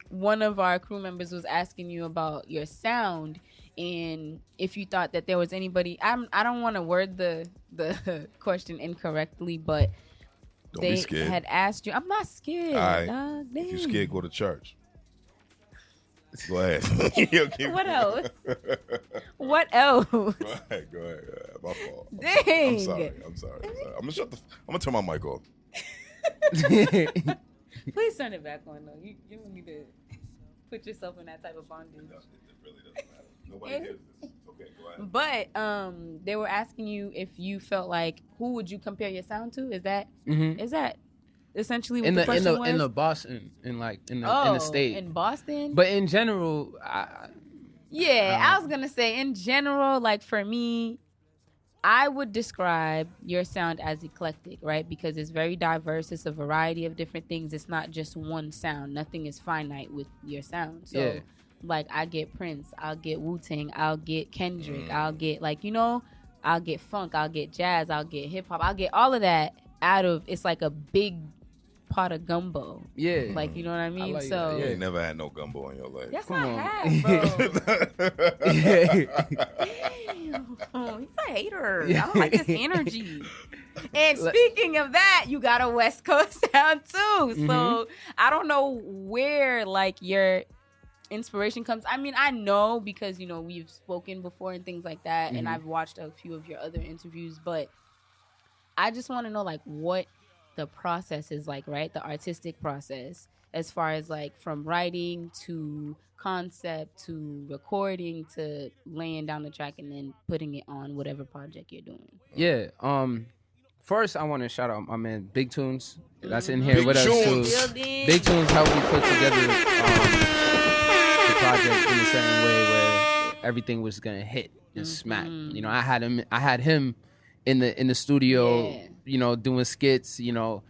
one of our crew members was asking you about your sound and if you thought that there was anybody. I don't want to word the question incorrectly, but Don't be they scared. had asked you. I'm not scared, All right. dog. If you Damn. scared, go to church. Go ahead. Yo, keep What going. else? What else? Go ahead. Go ahead. My fault. Dang. I'm sorry. I'm gonna turn my mic off. Please turn it back on though. You don't need to put yourself in that type of bondage. It really doesn't matter. Nobody hears this. Okay, go ahead. But they were asking you if you felt like who would you compare your sound to? Is that essentially what in the the question was? in the Boston in the state. in Boston. But in general, I was gonna say in general, like for me, I would describe your sound as eclectic, right? Because it's very diverse. It's a variety of different things. It's not just one sound. Nothing is finite with your sound. So, Yeah. like, I get Prince. I'll get Wu-Tang. I'll get Kendrick. I'll get, I'll get funk. I'll get jazz. I'll get hip-hop. I'll get all of that out of, it's like a big pot of gumbo. Yeah. Like, you know what I mean? like so, that, You yeah. ain't never had no gumbo in your life. yes, Come I on. have, bro. Damn. He's a hater. I don't like this energy. And speaking of that, you got a West Coast sound too. So I don't know where like your inspiration comes. I mean, I know because we've spoken before and things like that, and I've watched a few of your other interviews, but I just want to know like what the process is like, right? The artistic process. as far as like from writing to concept to recording to laying down the track and then putting it on whatever project you're doing? Yeah. First, I want to shout out my man Big Tunes. That's in here Big with Tunes. us too. Big Tunes helped me put together the project in a certain way where everything was gonna hit and smack. You know, I had him in the studio, you know, doing skits, you know,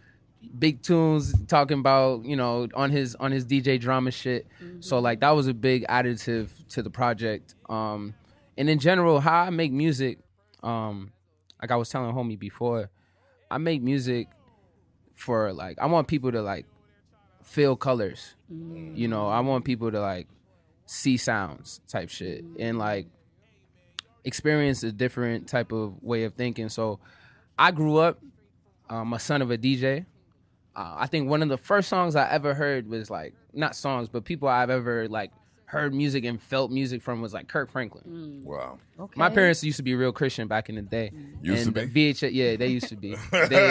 Big Tunes talking about, you know, on his DJ drama shit. So like that was a big additive to the project. And in general, how I make music, like I was telling homie before, I make music for like, I want people to like feel colors. You know, I want people to like see sounds type shit and like experience a different type of way of thinking. So I grew up, I'm a son of a DJ. I think one of the first songs I ever heard was like, not songs, but people I've ever like heard music and felt music from was like Kirk Franklin. Wow. Okay. My parents used to be real Christian back in the day. Used and to be? VHS, yeah, they used to be. Well. They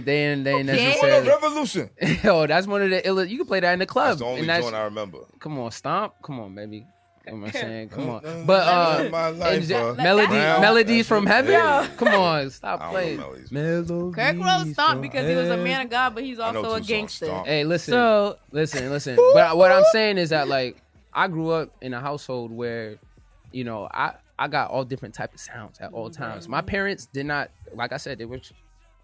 ain't What a necessarily. revolution. Yo, that's one of the you can play that in the club. That's the only and joint I remember. Come on, stomp. Come on, baby. You know what I'm saying? Come on. But My life, melodies from heaven? Yeah. Come on, stop I don't playing. know Melodies Kirk wrote Stomp because he was a from man of God, but he's I know also a 2 songs, gangster. Stomp. Hey, listen. So Listen. But what I'm saying is that like I grew up in a household where, you know, I got all different type of sounds at all times. My parents did not, like I said, they were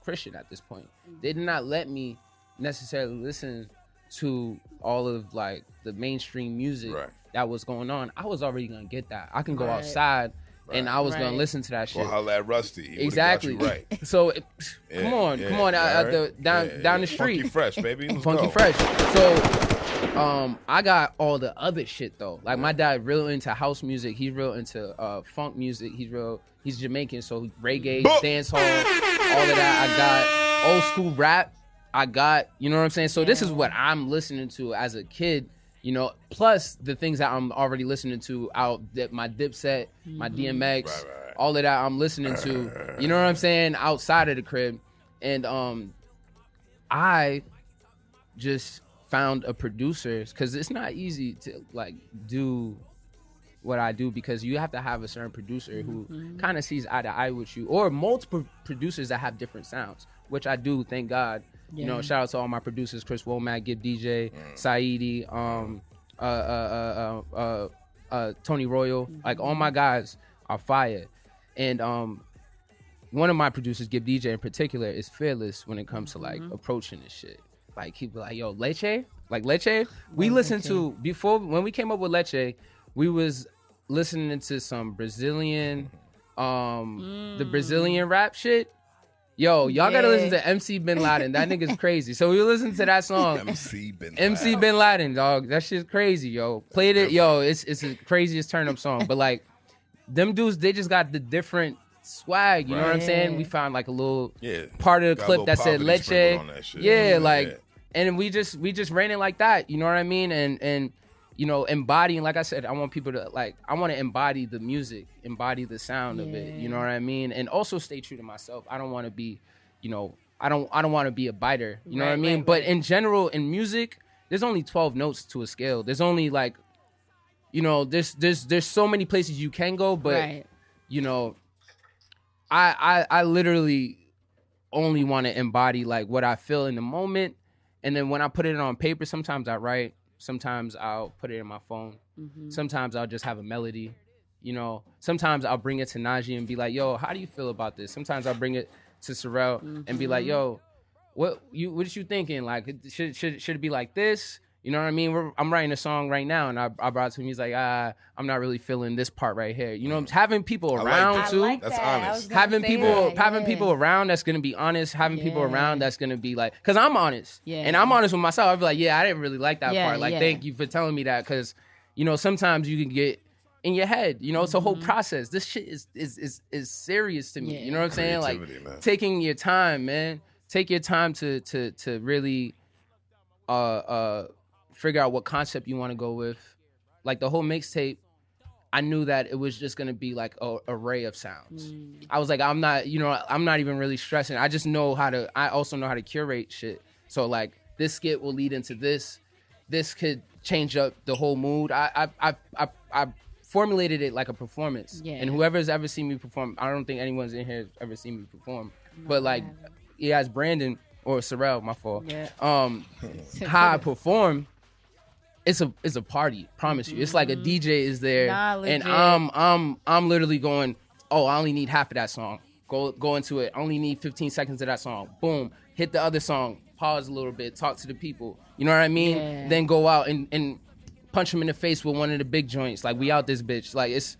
Christian at this point. They did not let me necessarily listen to all of like the mainstream music that was going on. I was already gonna get that. I can go outside and I was gonna listen to that shit. Well, holla at Rusty. He Exactly. got you right. So come on, down the street. Funky Fresh, baby. Let's Funky go. Fresh. So I got all the other shit though. Like my dad real into house music. He's real into funk music. He's Jamaican, so reggae, dance hall, all of that. I got old school rap. I got, you know what I'm saying? So this is what I'm listening to as a kid, you know, plus the things that I'm already listening to my Dipset, my DMX, all of that I'm listening to, you know what I'm saying, outside of the crib. And I just found a producer, because it's not easy to like do what I do, because you have to have a certain producer who kind of sees eye to eye with you, or multiple producers that have different sounds, which I do, thank God. You know, shout out to all my producers, Chris Womack, Gib DJ, Saidi, Tony Royal. Like all my guys are fire. And one of my producers, Gib DJ in particular, is fearless when it comes to like approaching this shit. Like he be like, yo, Leche? Like Leche? We listened to, before, when we came up with Leche, we was listening to some Brazilian, the Brazilian rap shit. Yo, y'all gotta listen to MC Bin Laden. That nigga's crazy. So we listen to that song. MC Bin Laden, dog. That shit's crazy, yo. Played it, yo. It's the craziest turn up song. But like, them dudes, they just got the different swag. You know what I'm saying? We found like a little part of the clip that said Leche. And we just ran it like that. You know what I mean? And you know, embodying, like I said, I want people to like, I want to embody the music, embody the sound of it. You know what I mean? And also stay true to myself. I don't want to be, you know, I don't want to be a biter. You know what I mean? But in general, in music, there's only 12 notes to a scale. There's only like, you know, there's so many places you can go, but you know, I literally only want to embody like what I feel in the moment. And then when I put it on paper, sometimes I write. Sometimes I'll put it in my phone. Sometimes I'll just have a melody. You know, sometimes I'll bring it to Najee and be like, yo, how do you feel about this? Sometimes I'll bring it to Sorrel and be like, yo, what you thinking? Like, should it be like this? You know what I mean? I'm writing a song right now, and I brought it to him. He's like, I'm not really feeling this part right here. You know, having people around too. Like that's that. honest. Having people around that's gonna be honest. Having people around that's gonna be like, cause I'm honest, and I'm honest with myself. I'll be like, I didn't really like that part. Like, thank you for telling me that, cause you know sometimes you can get in your head. You know, it's a whole process. This shit is serious to me. You know what I'm saying? Like, man. taking your time, man. Take your time to really figure out what concept you want to go with. Like the whole mixtape, I knew that it was just gonna be like an array of sounds. I was like, I'm not even really stressing. I also know how to curate shit. So like, this skit will lead into this. This could change up the whole mood. I formulated it like a performance. Yeah. And whoever's ever seen me perform, I don't think anyone's in here has ever seen me perform. No, but like, yeah, as Brandon or Sorrel, my fault. Yeah. How I perform, it's a party. Promise you, it's like a DJ is there, and I'm literally going, oh, I only need half of that song. Go into it. I only need 15 seconds of that song. Boom. Hit the other song. Pause a little bit. Talk to the people. You know what I mean? Yeah. Then go out and punch them in the face with one of the big joints. Like, we out this bitch. Like, it's,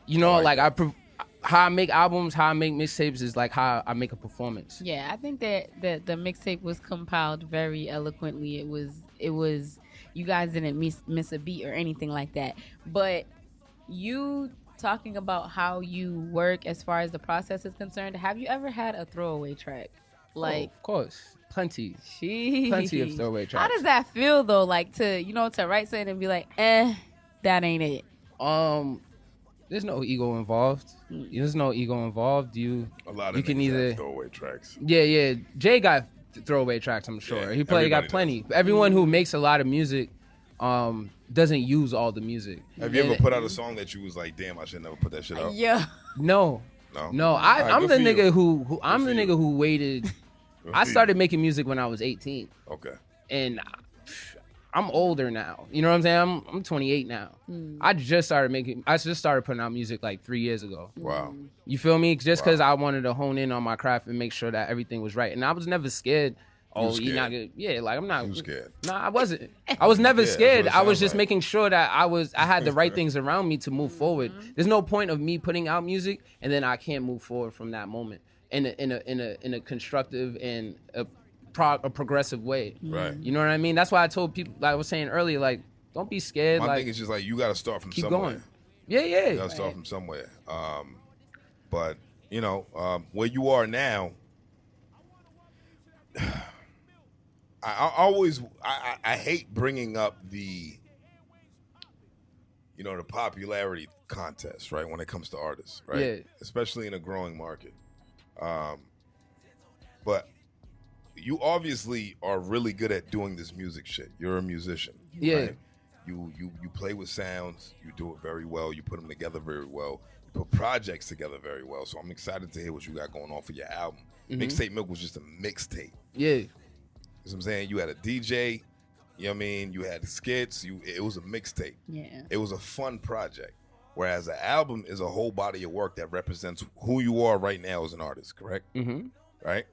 you know, like how I make albums, how I make mixtapes is like how I make a performance. Yeah, I think that the mixtape was compiled very eloquently. It was you guys didn't miss a beat or anything like that. But you talking about how you work as far as the process is concerned, have you ever had a throwaway track? Like, of course. Plenty of throwaway tracks. How does that feel though? Like to write something and be like, that ain't it. There's no ego involved. There's no ego involved. You can either throwaway tracks. Yeah. Jay got throwaway tracks. I'm sure he probably got plenty. Does. Everyone who makes a lot of music, doesn't use all the music. Have you ever put out a song that you was like, damn, I should never put that shit out? Yeah. No. I'm the nigga who waited. I started making music when I was 18. Okay. And I'm older now. You know what I'm saying? I'm 28 now. I just started putting out music like 3 years ago. Wow. You feel me? Just because I wanted to hone in on my craft and make sure that everything was right. And I was never scared. Oh, you're not good. Yeah, like I'm not. You scared? Nah, I wasn't. I was never scared. I was just making sure that I had the right things around me to move forward. There's no point of me putting out music and then I can't move forward from that moment in a constructive and a progressive way. Right. You know what I mean? That's why I told people, like I was saying earlier, like, don't be scared. My thing is just like, you got to start from somewhere. Keep going. Yeah. You got to start from somewhere. But you know, where you are now. I hate bringing up the popularity contest, right? When it comes to artists, right? Yeah. Especially in a growing market. But you obviously are really good at doing this music shit. You're a musician. Yeah. Right? You play with sounds. You do it very well. You put them together very well. You put projects together very well. So I'm excited to hear what you got going on for your album. Mixtape Milk was just a mixtape. Yeah. You know what I'm saying? You had a DJ, you know what I mean? You had skits. It was a mixtape. Yeah. It was a fun project. Whereas an album is a whole body of work that represents who you are right now as an artist, correct? Mm-hmm. Right?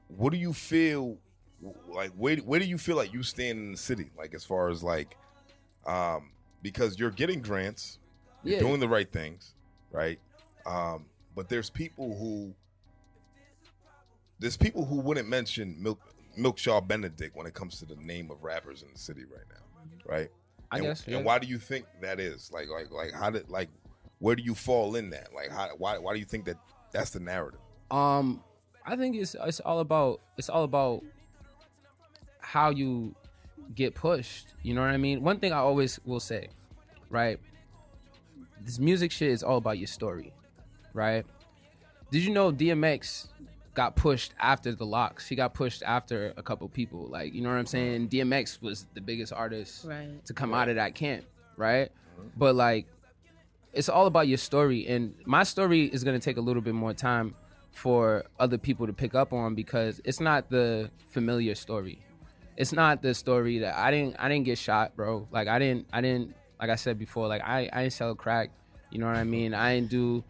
What do you feel like? Where do you feel like you stand in the city? Like, as far as like, because you're getting grants, you're doing the right things, right? But there's people who wouldn't mention Milkshaw Benedict when it comes to the name of rappers in the city right now, right? I guess. Yeah. And why do you think that is? Like how did where do you fall in that? Like why do you think that that's the narrative? I think it's all about how you get pushed. You know what I mean? One thing I always will say, right? This music shit is all about your story, right? Did you know DMX got pushed after the locks? He got pushed after a couple people. Like, you know what I'm saying? DMX was the biggest artist to come out of that camp, right? But like, it's all about your story. And my story is going to take a little bit more time for other people to pick up on, because it's not the familiar story. It's not the story that I didn't get shot, bro. Like I didn't like I said before, like I didn't sell crack. You know what I mean? I didn't do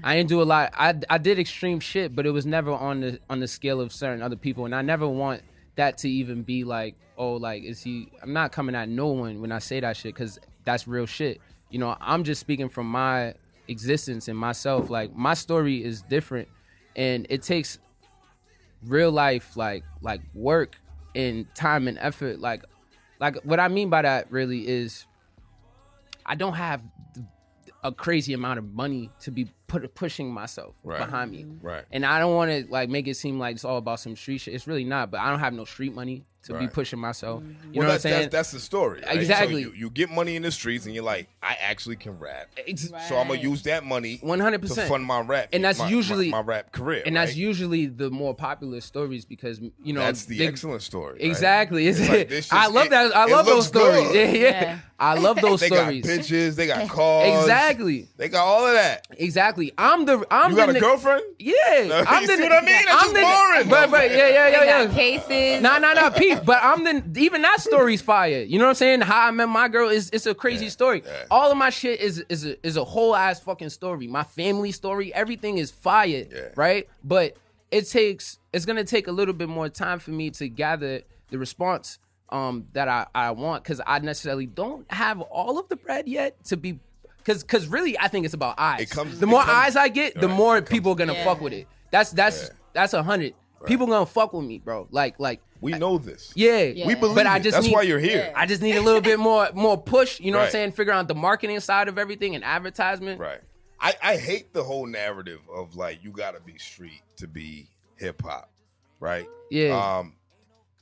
a lot. I did extreme shit, but it was never on the scale of certain other people. And I never want that to even be like, oh, like, is he? I'm not coming at no one when I say that shit, because that's real shit. You know, I'm just speaking from my existence and myself. Like, my story is different, and it takes real life, like work and time and effort. Like what I mean by that really is, I don't have a crazy amount of money to be pushing myself behind me. Right. And I don't want to like make it seem like it's all about some street shit. It's really not, but I don't have no street money to be pushing myself. You Well, know what I'm saying? That's the story. Right? Exactly. So you get money in the streets, and you're like, I actually can rap. So I'm gonna use that money 100% to fund my rap, and that's usually my rap career. And that's usually the more popular stories because that's the excellent story. Right? Exactly. It's like, this I love that. I love those stories. Yeah. I love those stories. They got pictures. They got cars. Exactly. They got all of that. Exactly. You got a girlfriend? Yeah. You see what I mean? That's just boring. But yeah. Cases. Nah, Pete. But even that story's fire. You know what I'm saying? How I Met My Girl it's a crazy story. Yeah. All of my shit is a whole ass fucking story. My family story, everything is fire. Yeah. Right? But it's gonna take a little bit more time for me to gather the response that I want, because I necessarily don't have all of the bread yet to be, because really I think it's about eyes. The more eyes I get, the more people are gonna fuck with it. That's 100. Right. People gonna fuck with me, bro. Like we know this. Yeah. We believe but it. I just That's why you're here. Yeah. I just need a little bit more push. You know what I'm saying? Figure out the marketing side of everything and advertisement. Right. I hate the whole narrative of like you gotta be street to be hip hop, right? Yeah.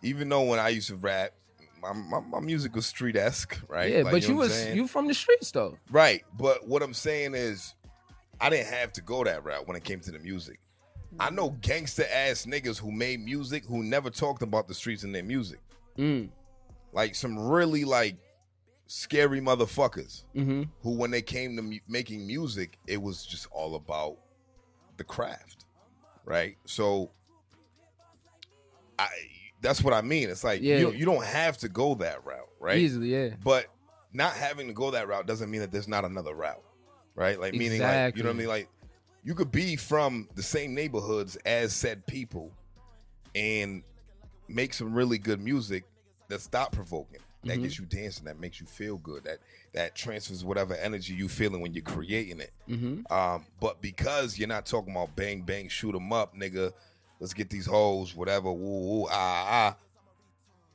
Even though when I used to rap, my music was street-esque, right? Yeah, like, but you from the streets though. Right. But what I'm saying is I didn't have to go that route when it came to the music. I know gangster ass niggas who made music who never talked about the streets in their music. Like some really like scary motherfuckers who, when they came to making music, it was just all about the craft, right? So that's what I mean. It's like you don't have to go that route, right? Easily, yeah. But not having to go that route doesn't mean that there's not another route, right? Like meaning, like, you know what I mean? Like you could be from the same neighborhoods as said people and make some really good music that's thought provoking, that gets you dancing, that makes you feel good, that transfers whatever energy you feeling when you're creating it. But because you're not talking about bang bang shoot 'em up, nigga, let's get these hoes, whatever, woo woo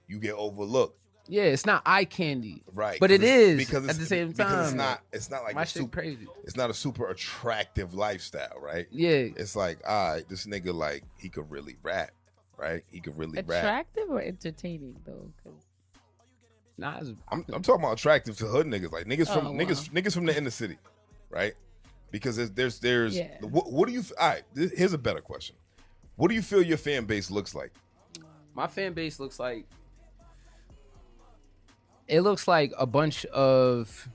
you get overlooked. Yeah, it's not eye candy, right? But it is because at the same time. Because it's not like my shit crazy. It's not a super attractive lifestyle, right? Yeah, it's like, this nigga, like, he could really rap, right? He could really rap. Attractive or entertaining though? I'm talking about attractive to hood niggas, like niggas from the inner city, right? Because there's what do you? All right, here's a better question. What do you feel your fan base looks like? My fan base looks like a bunch of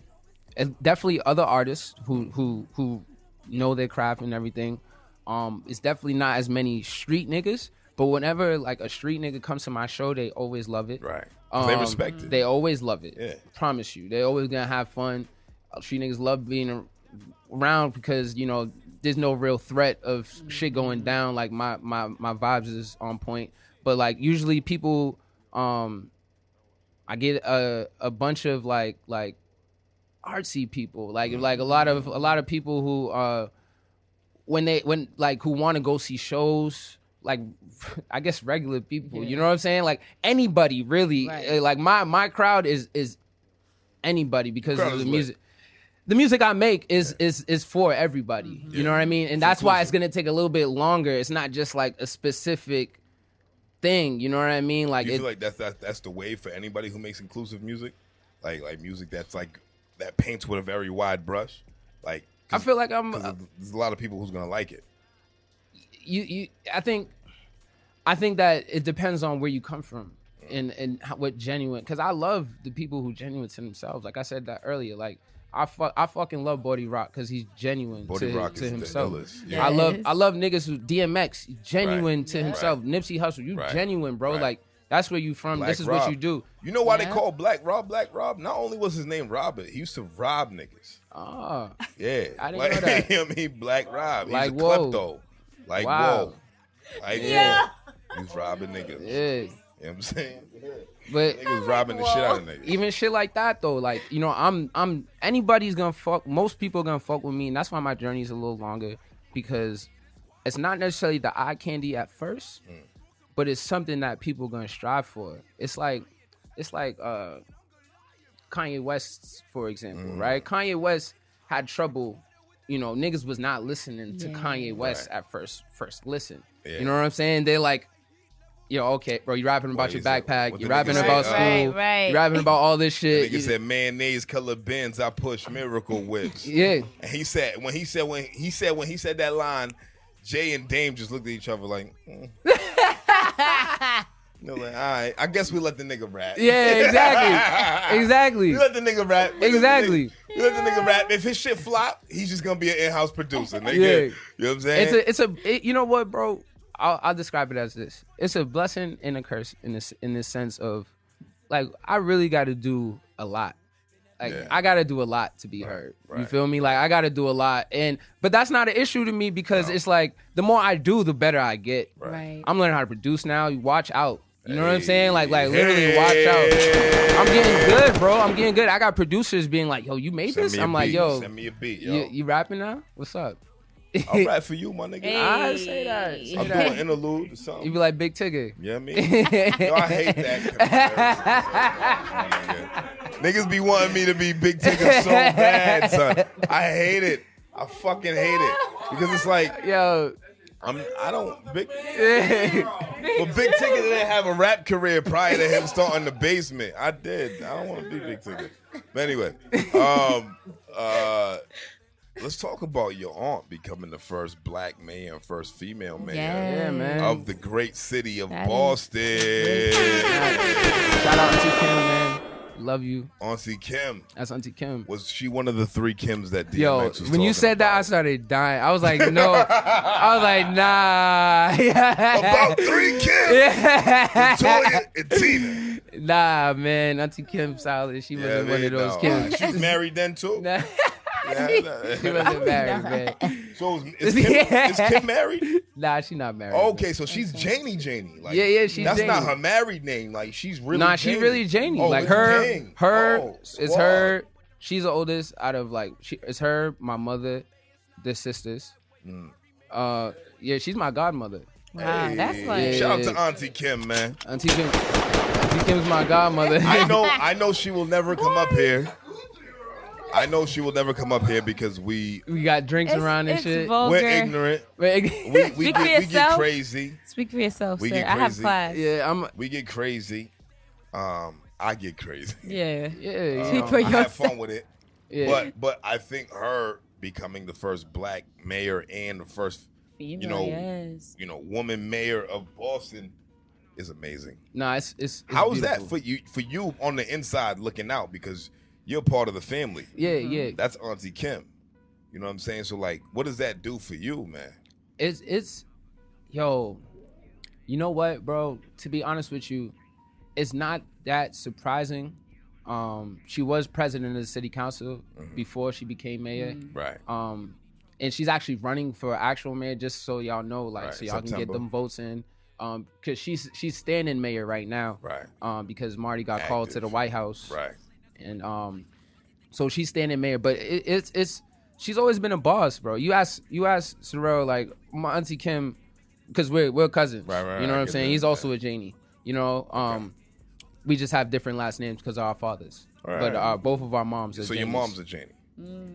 definitely other artists who know their craft and everything. It's definitely not as many street niggas, but whenever like a street nigga comes to my show, they always love it. Right. They respect it. They always love it. Yeah. Promise you. They always gonna have fun. Street niggas love being around because, you know, there's no real threat of shit going down. Like my vibes is on point. But like usually people, I get a bunch of like artsy people, like a lot of people who who want to go see shows, like I guess regular people, you know what I'm saying? Like anybody really, like my crowd is anybody because of the music. The music I make is for everybody. You know what I mean? And that's why it's gonna take a little bit longer. It's not just like a specific thing. You know what I mean? Like, do you feel like that's the way for anybody who makes inclusive music, like music that's like that paints with a very wide brush. Like, I feel like there's a lot of people who's gonna like it. I think that it depends on where you come from and what genuine. Because I love the people who genuine to themselves. Like I said that earlier. Like I fucking love Bodie Rock because he's genuine to himself. Yeah. I love niggas who DMX genuine to himself. Nipsey Hussle, you genuine, bro. Like that's where you from. Black this is Rob. what you do. You know why they call Black Rob? Not only was his name Robert, he used to rob niggas. Oh, yeah, I didn't know that. I mean, Black Rob. Like, he's a klepto. Like, wow. whoa. Like, yeah. He's robbing niggas. Yeah. You know what I'm saying? But niggas robbing the shit out of niggas. Even shit like that though, like, you know, I'm anybody's gonna fuck. Most people are gonna fuck with me, and that's why my journey is a little longer, because it's not necessarily the eye candy at first, but it's something that people are gonna strive for. It's like Kanye West, for example, right? Kanye West had trouble. You know, niggas was not listening to Kanye West at first listen. Yeah. You know what I'm saying? They're like, yo, okay, bro, you rapping about your backpack, what you the rapping nigga about say? school, Right. you rapping about all this shit. Nigga said mayonnaise colored Benz, I push miracle whips. Yeah. And he said when he said that line, Jay and Dame just looked at each other like, They're like, all right, I guess we let the nigga rap. Yeah, exactly. Exactly. We let the nigga rap. Exactly. We let the nigga rap. If his shit flop, he's just gonna be an in-house producer. Nigga. Yeah. You know what I'm saying? You know what, bro? I'll describe it as this. It's a blessing and a curse in this sense of, like, I really got to do a lot. Like, I got to do a lot to be heard. Right. You feel me? Like, I got to do a lot. But that's not an issue to me because it's like, the more I do, the better I get. Right. I'm learning how to produce now. You watch out. You know what I'm saying? Like literally watch out. I'm getting good, bro. I'm getting good. I got producers being like, yo, you made this? I'm like, yo. Send me a beat, yo. You rapping now? What's up? I'll rap for you, my nigga. Hey. I say that. I'll do an interlude or something. You be like Big Tigger. You know what I mean? Yo, I hate that comparison. Niggas be wanting me to be Big Tigger so bad, son. I hate it. I fucking hate it. Because it's like, Yo. But Big Tigger didn't have a rap career prior to him starting the basement. I did. I don't want to be Big Tigger. But anyway, let's talk about your aunt becoming the first black mayor and first female mayor Yeah, man. of the great city of That Boston. Shout out Auntie Kim, man. Love you. Auntie Kim. That's Auntie Kim. Was she one of the three Kims that DMX Yo, was when you talking said that, I about? started dying. I was like, no. I was like, nah. About three Kims. Yeah. Toya and Tina. Nah, man. Auntie Kim solid. She wasn't one of those Kims. She's married then too? Nah. Yeah, She wasn't married, man. So is Kim married? Nah, she not married. Okay, so she's Janie. Like, Yeah, she's that's Janie. not her married name. Like, she's really Nah, Janie. she really Janie. Oh, Like it's her, Jane. it's squad. her. She's the oldest out of it's her, my mother, the sisters. Yeah, she's my godmother. Wow, that's Hey, like shout out to Auntie Kim, man. Auntie Kim's my godmother. I know she will never come up here. I know she will never come up here because we got drinks around and it's shit. vulgar. we're ignorant. We Speak for get yourself. crazy. Speak for yourself, We sir. get I have crazy. class. Yeah, We get crazy. I get crazy. Yeah. yeah. Speak for I have yourself. fun with it. Yeah. But I think her becoming the first black mayor and the first Female, yes. woman mayor of Boston is amazing. Nah, it's How is that beautiful. for you on the inside looking out because you're part of the family? Yeah. That's Auntie Kim. You know what I'm saying? So like, what does that do for you, man? It's yo, you know what, bro? To be honest with you, it's not that surprising. She was president of the city council before she became mayor. Right. And she's actually running for actual mayor, just so y'all know, like, Right, so y'all can September. get them votes in. Because she's standing mayor right now. Right. Because Marty got called to the Active. White House. Right. And so she's standing mayor, but it's she's always been a boss, bro. You ask Sorrel, like, my Auntie Kim, because we're cousins. Right, you know I what I'm get saying? that, He's yeah. also a Janie. You know, we just have different last names because of our fathers. Right. But both of our moms are So your Janies. mom's a Janie.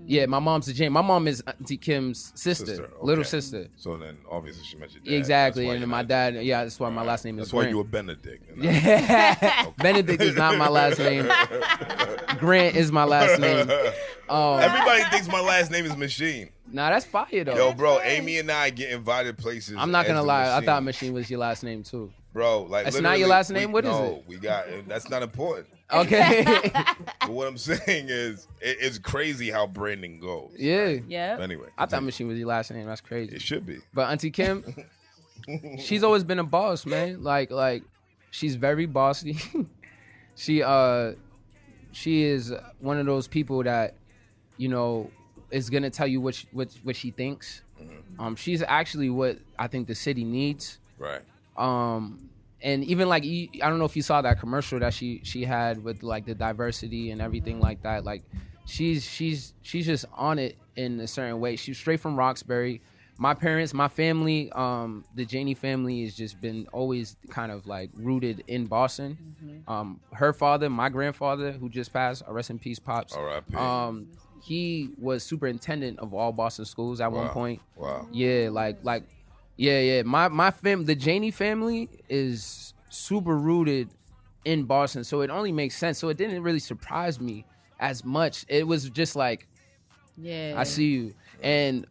Yeah, my mom's a Janie. My mom is Auntie Kim's sister, little okay. sister. So then obviously she met your dad. Exactly, That's why and you're my not- dad. Yeah, that's why my last name is That's why Grant. you were Benedict. Yeah, Benedict is not my last name. Grant is my last name. Everybody thinks my last name is Machine. Nah, that's fire though. Yo, bro, Amy and I get invited places. I'm not gonna as the lie. I Machine. thought Machine was your last name too. Bro, like That's not your literally, last name? What is no, it? we got. That's not important. Okay. But what I'm saying is, it's crazy how branding goes. Yeah. Yeah. Anyway, I thought Machine was your last name. That's it crazy. should be. But Auntie Kim, she's always been a boss, man. Like she's very bossy. She is one of those people that, you know, is gonna tell you what she thinks. She's actually what I think the city needs. Right. And even like I don't know if you saw that commercial that she had with like the diversity and everything like that. Like she's just on it in a certain way. She's straight from Roxbury. My parents, my family, the Janie family has just been always kind of like rooted in Boston. Her father, my grandfather, who just passed, rest in peace, Pops. R.I.P. He was superintendent of all Boston schools at one point. Wow. Yeah, like Yeah. My the Janey family is super rooted in Boston, so it only makes sense. So it didn't really surprise me as much. It was just like, Yeah. I see you, and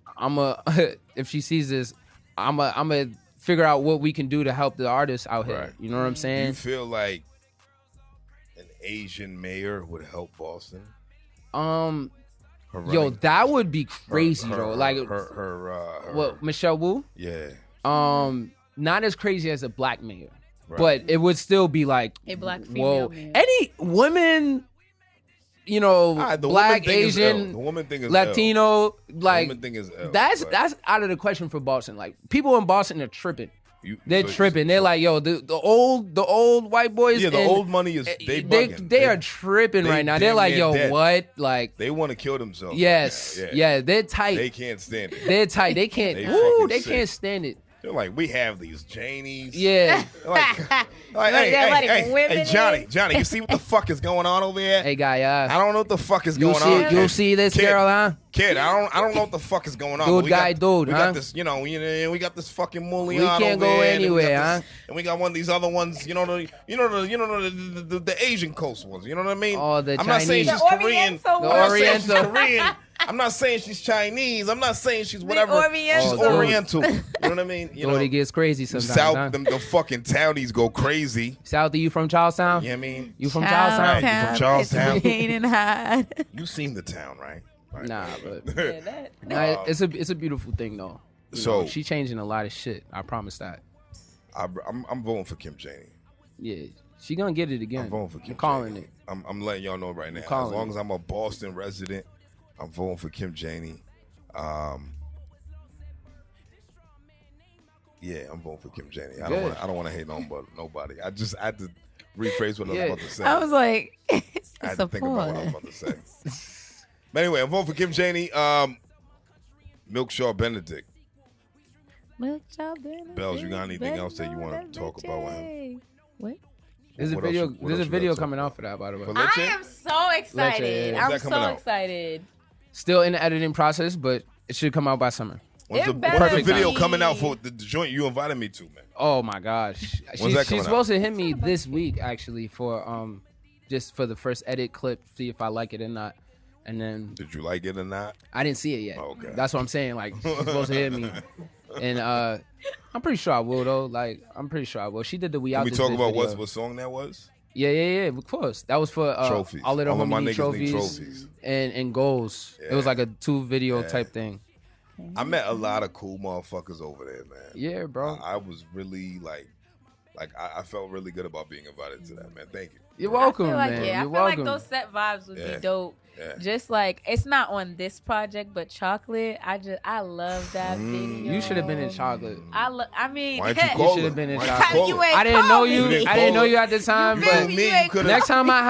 if she sees this, I'm a figure out what we can do to help the artists out here. Right. You know what I'm Do saying? you feel like an Asian mayor would help Boston? Her Yo, running- that would be crazy, though. Like, her what, Michelle Wu? Yeah. Not as crazy as a black mayor, Right. but it would still be like, A black female whoa. mayor. Any women, you know, The black, woman thing is L. Asian, The woman thing is Latino, L. like, the woman thing is L, that's but out of the question for Boston. Like, people in Boston are tripping. They're so- tripping. They're like, yo, the old white boys. Yeah, the and old money is they bugging. they are tripping right now. They're like, yo, dead. what? Like, They want to kill themselves. yes, right now. Yeah. they're tight. They can't stand it. They're tight. They can't. They Woo, fucking they sick. can't stand it. They're like, we have these Janies. Yeah. Like, they're letting women hey, in. Johnny, you see what the fuck is going on over here? Hey, guy, I don't know what the fuck is you going see, on. you see this Kid, girl, huh? Kid, I don't know what the fuck is going on. Dude, but guy, we huh? got this, we got this fucking Mulian. We can't go anywhere, huh? And we got one of these other ones, the Asian coast ones. You know what I mean? Oh, the I'm not saying Chinese. she's The Korean. Oriental I'm not saying she's Oriental. Korean. I'm not saying she's Chinese. I'm not saying she's whatever. Oriental. She's Oh, dude. Oriental. You know what I mean? You Lord, know, it gets crazy sometimes. South, huh? them the fucking townies go crazy. South, you from Charlestown? You know what I mean? You from Right, Charlestown? you from Charlestown. It's raining hard. You seen the town, right? Right. Nah, but Yeah, that. nah, it's a beautiful thing though. You So- know, she changing a lot of shit. I promise that. I'm voting for Kim Janey. Yeah, she gonna get it again. I'm voting for Kim I'm calling Janey. it. I'm letting y'all know right now. As calling long it. as I'm a Boston resident, I'm voting for Kim Janey. Yeah, I'm voting for Kim Janey. I Good. don't want to hate nobody. I had to rephrase what I was Yeah. about to say. I was like, it's I the had to think about what I was support. about to say. But anyway, I'm voting for Kim Janey. Milkshaw Benedict. Milkshaw Benedict. Bells, you got anything else that you want to talk about with him? What? There's a What else video. you- what There's else a you video gotta talk coming about? out for that, by the way. For I Leche? am so excited. When's I'm that coming so out? excited. Still in the editing process, but it should come out by summer. When's the It better when's the video be. coming out for the joint you invited me to, man? Oh my gosh, When's that coming she's out? supposed to hit me this week actually for just for the first edit clip, see if I like it or not, and then Did you like it or not? I didn't see it yet. Oh, okay. That's what I'm saying. Like she's supposed to hit me, and I'm pretty sure I will though. Like I'm pretty sure I will. She did the We Can Out we This talk Bitch about video. what song that was? Yeah, of course. That was for Trophies. all of the All of my homie niggas need trophies, trophies. and goals. It was Yeah. like a 2 video Yeah. type thing. I met a lot of cool motherfuckers over there, man. Yeah, bro. I was really like I felt really good about being invited to that, man. Thank you. You're welcome, I feel like, man. yeah, I You're feel welcome. like those set vibes would Yeah. be dope. Yeah. Just like it's not on this project, but Chocolate. I love that video. You should have been in Chocolate. I mean, Why didn't you You call should her? have been in Why Chocolate. didn't you You call her? ain't I didn't know call you. me. didn't I didn't know call you at the time, You feel but me? me, You you ain't- could've- next time I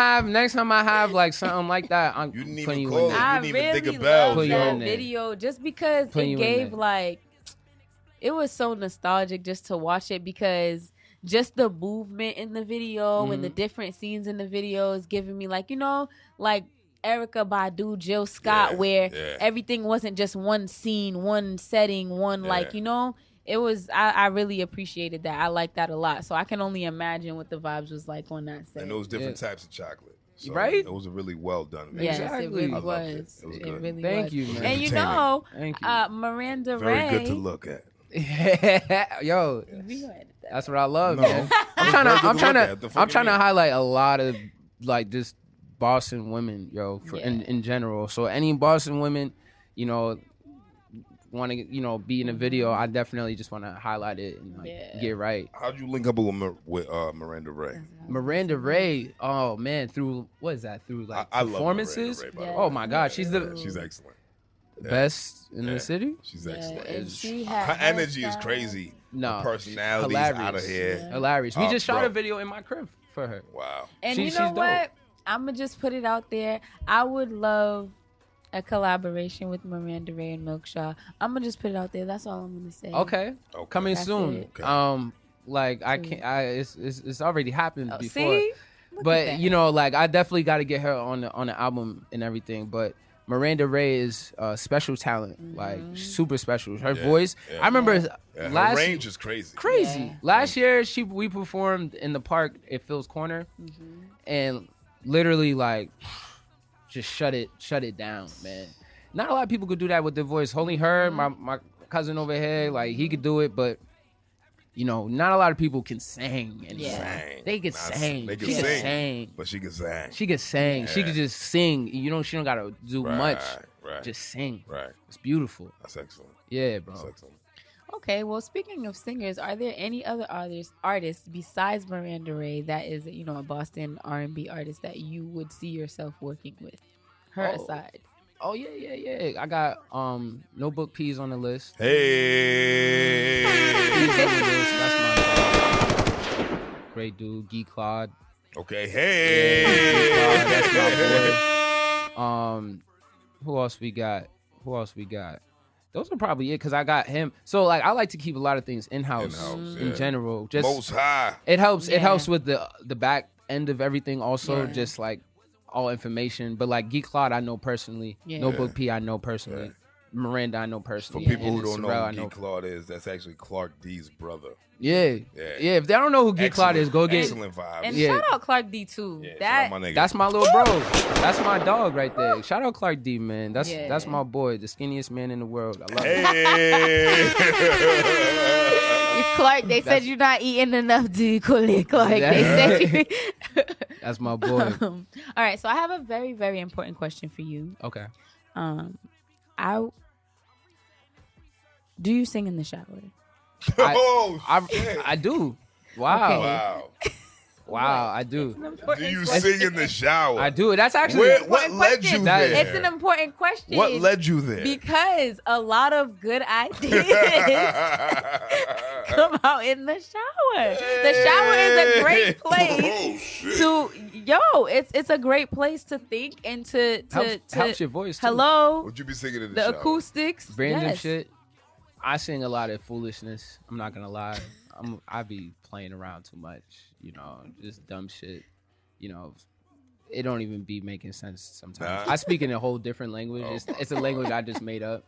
have like something like that, I'm You didn't putting even you call in it. there. I didn't even really think of love bells, Put you that in there. video just because Put it you in gave there. like it was so nostalgic just to watch it because just the movement in the video and the different scenes in the video is giving me like like Erica Badu, Jill Scott, Yeah, where yeah. everything wasn't just one scene, one setting, one like it was. I really appreciated that. I like that a lot. So I can only imagine what the vibes was like on that set. And those different types of chocolate. So Right? It was a really well done video. Yes, Exactly. it really I loved was. it. It was It good. really Thank was. you, man. And you Entertaining. know, Thank you. Miranda Very Ray. good to look at. Yo, We had that. that's what I love, No. man. I'm trying Very good to look at. The to fuck I'm you trying to mean? highlight a lot of like just Boston women, yo, in general. So any Boston women, want to be in a video, I definitely just want to highlight it and get right. How'd you link up with Miranda Ray? Miranda Ray, oh man, through what is that? Through like I love performances? Miranda Ray, by the Oh way. my God, she's the She's excellent. best in Yeah. the city. She's Yeah, excellent. and she Her had energy is hairstyle. crazy. No, Her personality's hilarious. out of here. Hilarious. We just shot bro. a video in my crib for her. Wow. And She's you know dope. what? I'm going to just put it out there. I would love a collaboration with Miranda Ray and Milkshaw. I'm going to just put it out there. That's all I'm going to say. Okay, coming That's soon. it. Okay. Like I can't. It's already happened before. See? Look at But that. like I definitely got to get her on the album and everything. But Miranda Ray is special talent, like super special. Her voice. Yeah. I remember Her last range is crazy. Yeah. Last year we performed in the park at Phil's Corner, and literally like just shut it down, man. Not a lot of people could do that with their voice. Only her, my cousin over here, like he could do it, but you know, not a lot of people can sing. And they can sing. They can sing, but she can sing. She can sing. Yeah. She can just sing. You know, she don't gotta do much. Right. Just sing. Right. It's beautiful. That's excellent. Yeah, bro. That's excellent. Okay, well, speaking of singers, are there any other artists besides Miranda Ray that is, you know, a Boston R&B artist that you would see yourself working with? Her aside. Oh yeah. I got Notebook P's on the list. Hey. P's on the list. That's my dog. Great dude, Guy Claude. Okay. Hey. Yeah, that's my boy. Who else we got? Those are probably it because I got him. So like I like to keep a lot of things in-house in general. Just Most high. It helps. It helps with the back end of everything. Also, just like all information. But like Guy Claude, I know personally. Notebook P, I know personally. Miranda, I know personally. For people who don't Sorrel, know who Guy Claude is, that's actually Clark D's brother. Yeah. If they don't know who Guy Claude is, go get. Excellent vibes. And shout out Clark D too. Yeah, my nigga. That's my little bro. That's my dog right there. Shout out Clark D, man. That's my boy, the skinniest man in the world. I love him. Clark, they said you're not eating enough, do you, Clark? They said That's my boy. All right, so I have a very, very important question for you. Okay. Do you sing in the shower? I do. Wow. Okay. Wow, I do. Do you sing in the shower? I do. That's actually what led you there? It's an important question. What led you there? Because a lot of good ideas come out in the shower. The shower is a great place it's a great place to think and to helps your voice too. Hello. Would you be singing in the shower? shower? Acoustics. Random shit. I sing a lot of foolishness. I'm not gonna lie. I be playing around too much, you know, just dumb shit. You know, it don't even be making sense sometimes. I speak in a whole different language. It's a language I just made up.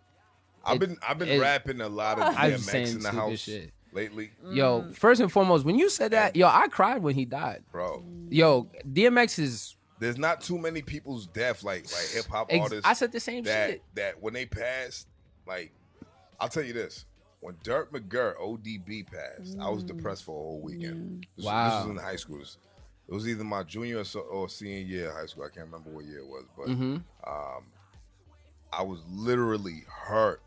I've been rapping a lot of DMX in the house lately. Yo, first and foremost, when you said that, I cried when he died, bro. Yo, DMX is. There's not too many people's death like hip hop artists. I said the same shit. That when they passed, like. I'll tell you this. When Dirt McGirt, ODB, passed, I was depressed for a whole weekend. This was in high school. It was either my junior or senior year of high school. I can't remember what year it was. But I was literally hurt.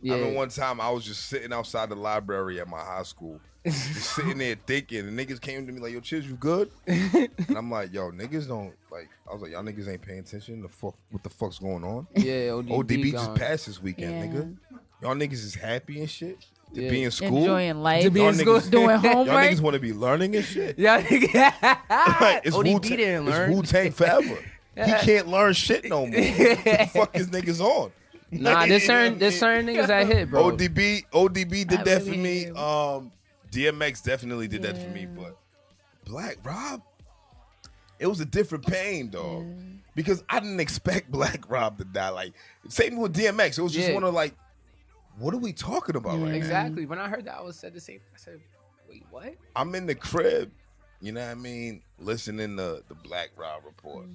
I remember one time I was just sitting outside the library at my high school, just sitting there thinking, and niggas came to me like, yo, Chiz, you good? And I'm like, yo, niggas don't, like, I was like, y'all niggas ain't paying attention to what the fuck's going on? Yeah, ODB just passed this weekend, nigga. Y'all niggas is happy and shit to be in school, enjoying life, to be in school, doing homework. Y'all niggas want to be learning and shit. Yeah, like, it's ODB didn't learn. It's Wu-Tang forever. He can't learn shit no more. What the fuck is niggas on? Nah, there's certain niggas that hit, bro. ODB did that for me. DMX definitely did that for me, but Black Rob, it was a different pain, dog. Because I didn't expect Black Rob to die. Like, same with DMX. It was just one of like, what are we talking about right now? Exactly. When I heard that, I said the same. I said, wait, what? I'm in the crib, you know what I mean, listening to the Black Rob report.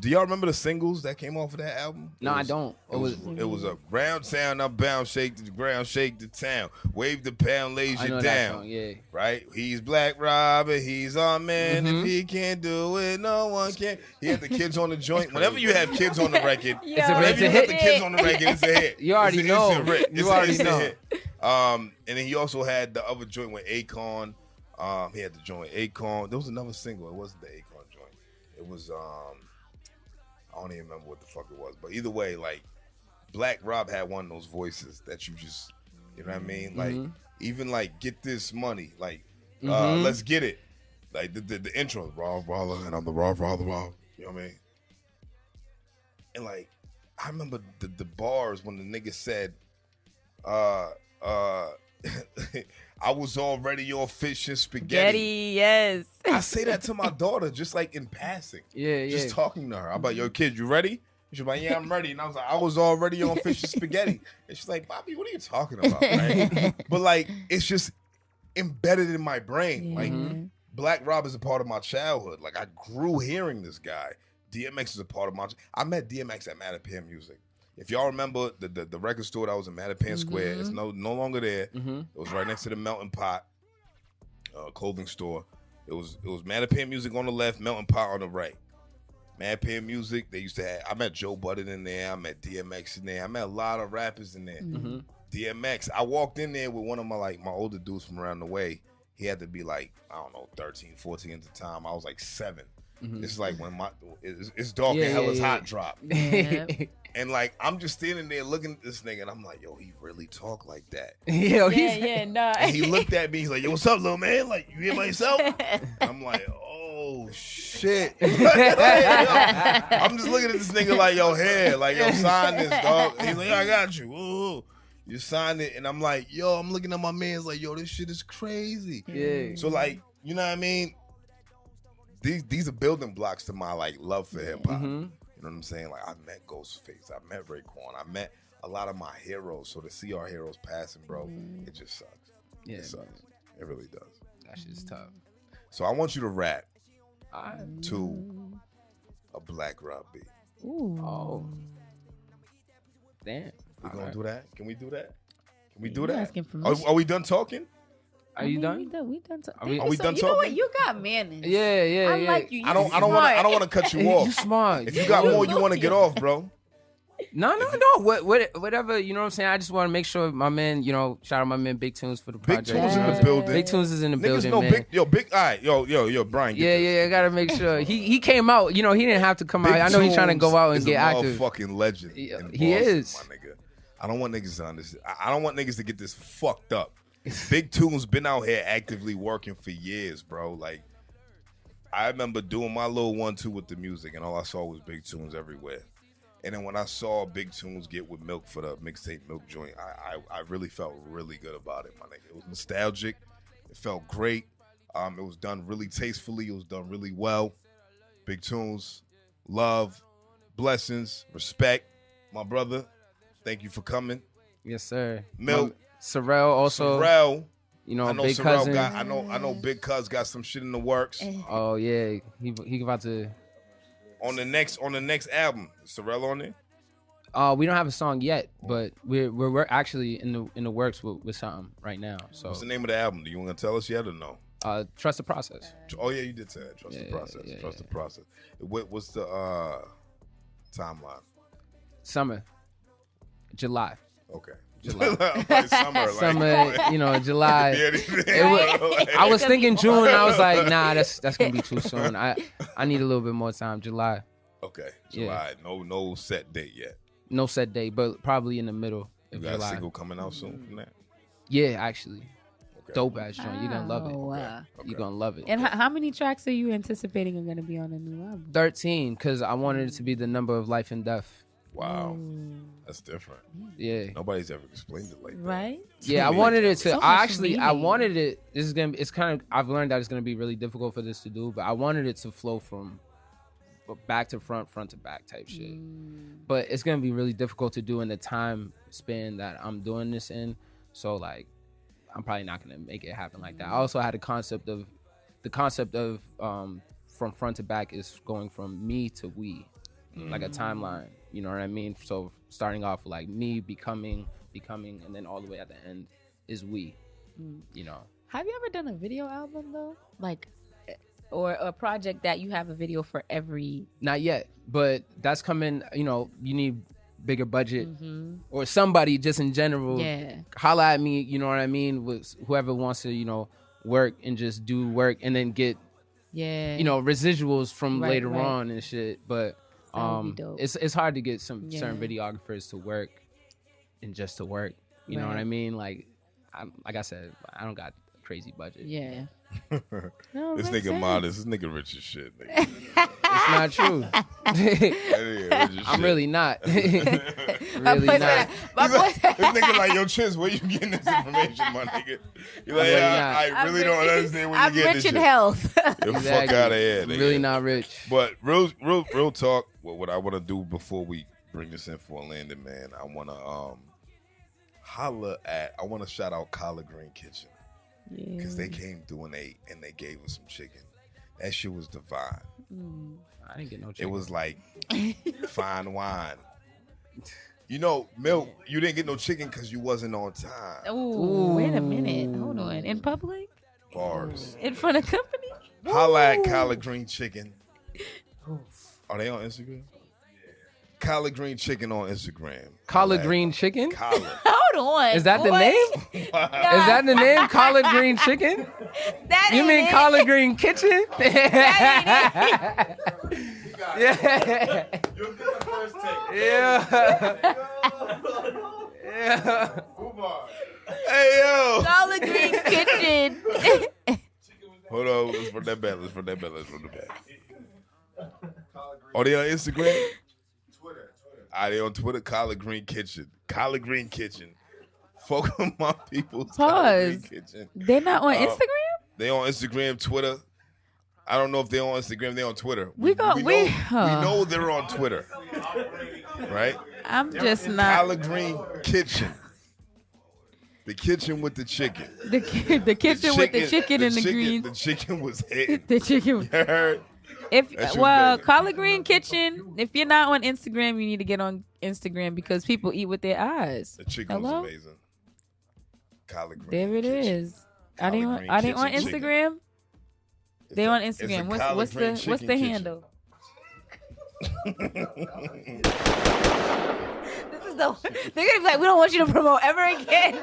Do y'all remember the singles that came off of that album? No, I don't. It was a round sound, up bound, shake the ground, shake the town, wave the pound, lays you down. Song, right? He's Black Rob and he's our man. If he can't do it, no one can. He had the kids on the joint. Whenever you have kids on the record, whenever you have the kids on the record, it's a hit. You already know. It's a hit. And then he also had the other joint with Akon. He had the joint Akon. There was another single. It wasn't the Akon joint. It was I don't even remember what the fuck it was, but either way, like Black Rob had one of those voices that you just, you know what I mean? Like even like Get This Money, like Let's Get It, like the intro, raw, and I'm the raw, you know what I mean? And like I remember the bars when the nigga said, I was already on fish and spaghetti. Yes. I say that to my daughter just like in passing. Yeah. Just talking to her. I'm like, yo, kid, you ready? She was like, yeah, I'm ready. And I was like, I was already on fish and spaghetti. And she's like, Bobby, what are you talking about? Right? But like, it's just embedded in my brain. Yeah. Like, Black Rob is a part of my childhood. Like, I grew hearing this guy. DMX is a part of my. I met DMX at Mattapan Music. If y'all remember the record store that was in Mattapan Square, it's no longer there. It was right next to the Melting Pot clothing store. It was Mattapan Music on the left, Melting Pot on the right. Mattapan Music, they used to have. I met Joe Budden in there. I met DMX in there. I met a lot of rappers in there. DMX. I walked in there with one of my older dudes from around the way. He had to be like, I don't know, 13, 14 at the time. I was like 7. It's like when it's dark and hella's hot drop. And like I'm just standing there looking at this nigga and I'm like, yo, he really talk like that. Nah. And he looked at me, he's like, yo, what's up, little man? Like, you here by yourself? I'm like, oh shit. Like, yo, I'm just looking at this nigga like, yo, here, like, yo, sign this, dog. He's like, yo, I got you. Ooh. You signed it, and I'm like, yo, I'm looking at my man's like, yo, this shit is crazy. Yeah. So like, you know what I mean? These are building blocks to my like love for hip hop. You know what I'm saying? Like I met Ghostface, I met Raekwon, I met a lot of my heroes. So to see our heroes passing, bro, it just sucks. Yeah, it sucks. It really does. That shit's tough. So I want you to rap to a Black Rob beat. Ooh. Oh. Damn. We gonna do that? Can we do that? Can we do You that? asking permission. Are we done talking? Are you done? We done. Are we done You know what? talking? You got manners. Yeah. I like you. I don't want to cut you You off. smart. If you got more, you want to get off, bro. No. Whatever. You know what I'm saying? I just want to make sure my man. You know, shout out my man Big Tunes for the Big project. Tunes in the building. Big Tunes is in the Niggas building, know man. big. All right, yo, Brian. Yeah. I gotta make sure he came out. You know, he didn't have to come out. I know he's trying to go out and get active. Fucking legend. He in is. Boston, my nigga. I don't want niggas to understand. I don't want niggas to get this fucked up. Big Tunes been out here actively working for years, bro. Like, I remember doing my little 1-2 with the music, and all I saw was Big Tunes everywhere. And then when I saw Big Tunes get with Milk for the Mixtape Milk joint, I really felt really good about it, my nigga. It was nostalgic. It felt great. It was done really tastefully. It was done really well. Big Tunes, love, blessings, respect, my brother. Thank you for coming. Yes, sir. Milk. Sorrel also. Sorrel. You know, I know Big Sorrel Cousin. got. I know Big Cuz got some shit in the works. Oh yeah, he about to. On the next album, is Sorrel on there? We don't have a song yet, but we're actually in the works with something right now. So What's the name of the album? Do you want to tell us yet or no? Trust the Process. Oh yeah, you did say that. Trust the process. Yeah, Trust the process. What's the timeline? Summer, July. Okay. July. Like summer. Summer, you know, July. Like, I was thinking June. I was like, nah, that's gonna be too soon. I need a little bit more time. July. okay, July. No set date yet. No set date, but probably in the middle You of got July. a single coming out soon from that? Yeah, actually, Okay. dope ass joint. You're gonna love it. Wow. Okay. You're gonna love it. And how many tracks are you anticipating are going to be on the new album? 13, because I wanted it to be the number of life and death. Wow. That's different. Yeah. Nobody's ever explained it like that. Right? Yeah, I wanted it to. So I much actually, I meaning. wanted it. This is gonna. It's kind of. I've learned that it's gonna be really difficult for this to do, but I wanted it to flow from back to front, front to back type shit. But it's gonna be really difficult to do in the time span that I'm doing this in. So like, I'm probably not gonna make it happen like that. I also had the concept of from front to back is going from me to we, like a timeline. You know what I mean? So starting off like me becoming, and then all the way at the end is we. You know. Have you ever done a video album though? Like, or a project that you have a video for every? Not yet, but that's coming. You know, you need bigger budget or somebody just in general. Yeah. Holla at me. You know what I mean? With whoever wants to, work and just do work and then get, residuals from later on and shit. But would be dope. it's hard to get some certain videographers to work and just to work. You know what I mean? Like I said, I don't got crazy budget. Yeah. This nigga modest. This nigga rich as shit. Nigga. It's not true. I'm really not. Really not. This nigga like, yo, Chiz, where you getting this information, my nigga? You're like, I really don't understand where you getting this shit. I'm rich in health. Get the fuck out of here, nigga. Really not rich. But real talk, what I want to do before we bring this in for Landon, man, I want to I want to shout out Collard Green Kitchen. Because they came through and they gave us some chicken. That shit was divine. I didn't get no chicken. It was like fine wine. You know, Milk, you didn't get no chicken because you wasn't on time. Ooh, wait a minute. Hold on. In public? Bars. In front of company? Holla at Collard Green Chicken. Are they on Instagram? Collard Green Chicken on Instagram. Collard Green Chicken? Collard. Hold on. Is that the name? Is that the name? Collard Green Chicken? That You mean it. Collard Green Kitchen? That Yeah. You'll get the first take. Yeah. Move on. Hey, yo. Collard Green Kitchen. Hold on. Let's run that back. Let's run the back. Are they on Instagram? Twitter. Are they on Twitter? Collard Green Kitchen. Collard Green Kitchen. Fuck with my people's Pause. Collard Green Kitchen. They're not on Instagram? They on Instagram, Twitter. I don't know if they're on Instagram. They're on Twitter. We know they're on Twitter. Right? I'm just not. Collard Green Kitchen. The kitchen with the chicken. The kitchen with the chicken and the greens. The chicken was hitting. The chicken. You heard? Collard Green Kitchen. If you're not on Instagram, you need to get on Instagram because people eat with their eyes. The chicken was amazing. Collard Green. There it is. Are they on Instagram? They on Instagram. What's the handle? This is they're gonna be like, we don't want you to promote ever again.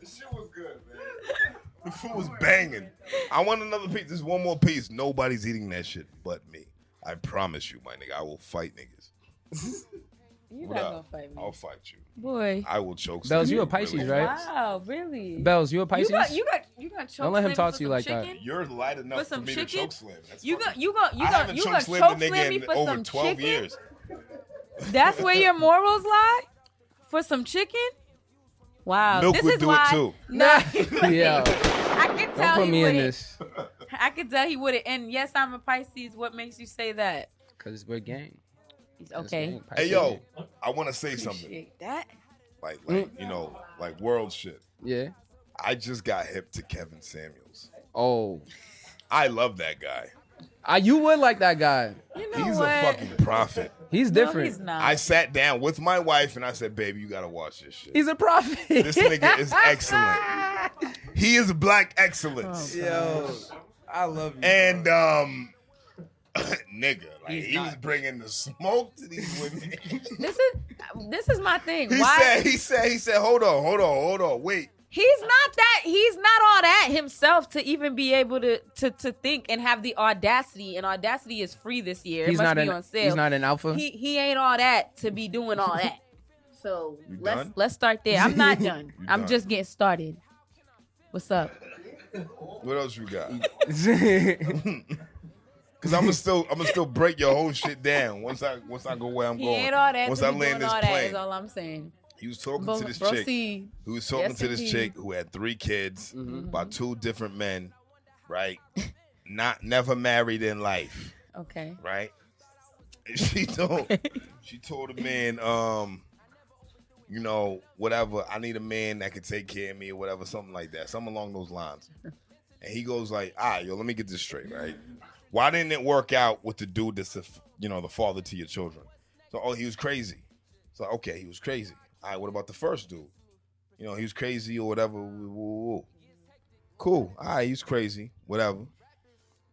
This shit was good, man. The food was banging. I want another piece. There's one more piece. Nobody's eating that shit but me. I promise you, my nigga. I will fight niggas. You're not gonna fight me. I'll fight you. Boy. I will choke. Bellez, you a Pisces, right? Wow, really? Bellez, you a Pisces? You got choke. Don't let him talk to you like chicken? that. You're light enough for me to choke slam. You got I haven't choke slammed a nigga in over 12 years. That's where your morals lie? For some chicken? Wow. Milk this would is do why, it too. No, Yeah. I can Don't tell put he me in wouldn't. this. I can tell he wouldn't. And yes, I'm a Pisces. What makes you say that? Because we're gang. Okay. Hey, yo, I want to say something. Appreciate that. Like like world shit. Yeah. I just got hip to Kevin Samuels. Oh. I love that guy. You would like that guy. You know He's what? a fucking prophet. He's No, different. he's not. I sat down with my wife and I said, baby, you got to watch this shit. He's a prophet. This nigga is excellent. He is black excellence. Yo, I love you. And, nigga, like, he was bringing the smoke to these women. This is my thing. He said, hold on, wait. He's not all that himself to even be able to think and have the audacity. And audacity is free this year. It must be on sale. He's not an alpha. He ain't all that to be doing all that. So done? let's start there. I'm not done. I'm done? just getting started. What's up? What else you got? Cause I'ma still break your whole shit down once I go where I'm He going. ain't all that. Once to I be land doing this all that plane. is all I'm saying. He was talking to this Proceed. chick. He was talking Yes, to this indeed. chick who had 3 kids by 2 different men, right? Never married in life, Okay. right? And she told the man, you know, whatever. I need a man that can take care of me or whatever, something like that, something along those lines. And he goes like, yo, let me get this straight, right? Why didn't it work out with the dude that's the father to your children? So, he was crazy. So, okay, he was crazy. All right, what about the first dude? He was crazy or whatever. Woo. Cool. All right, he's crazy, whatever.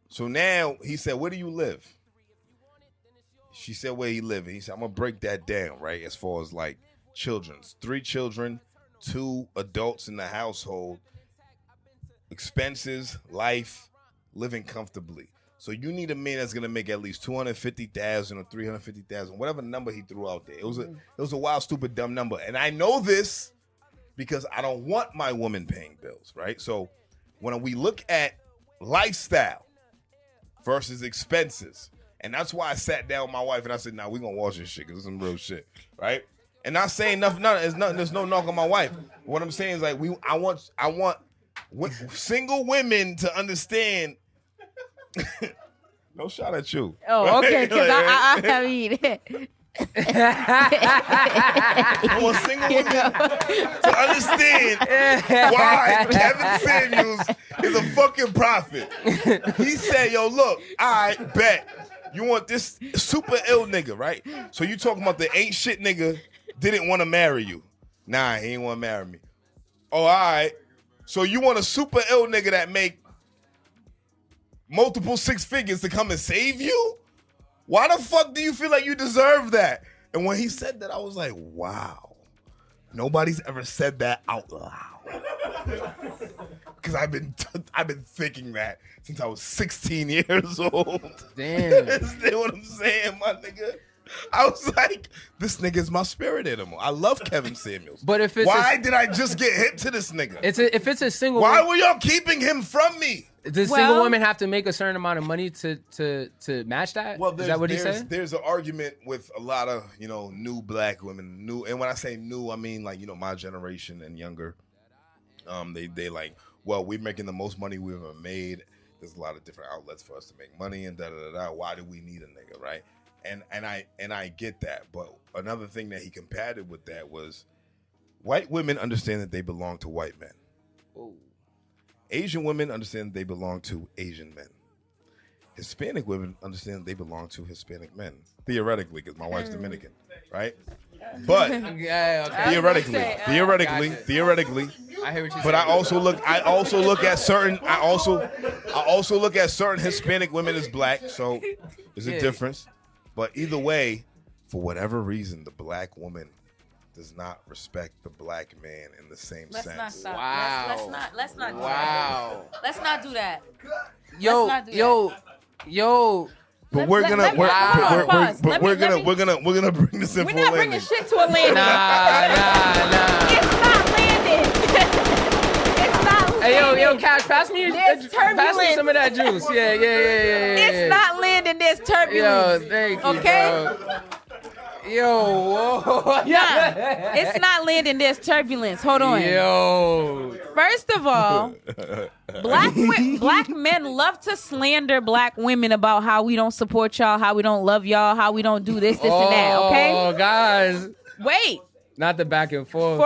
So now he said, where do you live? She said where he lived. He said, I'm going to break that down, right, as far as like children's. 3 children, 2 adults in the household, expenses, life, living comfortably. So you need a man that's gonna make at least $250,000 or $350,000, whatever number he threw out there. It was a wild, stupid, dumb number. And I know this because I don't want my woman paying bills, right? So when we look at lifestyle versus expenses, and that's why I sat down with my wife and I said, "Nah, we're gonna watch this shit because it's some real shit, right?" And not saying nothing. There's no knock on my wife. What I'm saying is like I want single women to understand. No shot at you. Oh, okay. Because I mean, I want single women to understand why Kevin Samuels is a fucking prophet. He said, "Yo, look, I bet you want this super ill nigga, right? So you talking about the ain't shit nigga didn't want to marry you? Nah, he ain't want to marry me. Oh, all right. So you want a super ill nigga that make multiple six figures to come and save you? Why the fuck do you feel like you deserve that?" And when he said that, I was like, wow. Nobody's ever said that out loud. Because I've been thinking that since I was 16 years old. Damn. Understand what I'm saying, my nigga? I was like, this nigga is my spirit animal. I love Kevin Samuels. But if it's why did I just get hip to this nigga? If it's a single why were y'all keeping him from me? Does single women have to make a certain amount of money to match that? Well, is that what he said? There's an argument with a lot of, new black women. And when I say new, I mean like, my generation and younger. They like, well, we're making the most money we've ever made. There's a lot of different outlets for us to make money and da-da-da-da. Why do we need a nigga, right? And I get that. But another thing that he compared it with that was white women understand that they belong to white men. Oh. Asian women understand they belong to Asian men. Hispanic women understand they belong to Hispanic men. Theoretically, because my wife's Dominican, right? But theoretically, I hear what you're saying. but I also look at certain Hispanic women as black, so there's a difference. But either way, for whatever reason, the black woman does not respect the black man in the same sense. Let's not stop. Wow. Let's not do Wow. that. Let's not do that. Yo. But we're gonna bring this in for a landing. We're not bringing shit to a landing. Nah. It's not landing. It's not landing. Hey, yo, Cash, pass me some of that juice. Yeah. It's not landing. There's turbulence. Yo, thank you, okay? bro. Yo, whoa. Yeah. It's not landing. There's turbulence. Hold on. Yo. First of all, black men love to slander black women about how we don't support y'all, how we don't love y'all, how we don't do this, and that, okay? Oh, guys. Wait. Not the back and forth.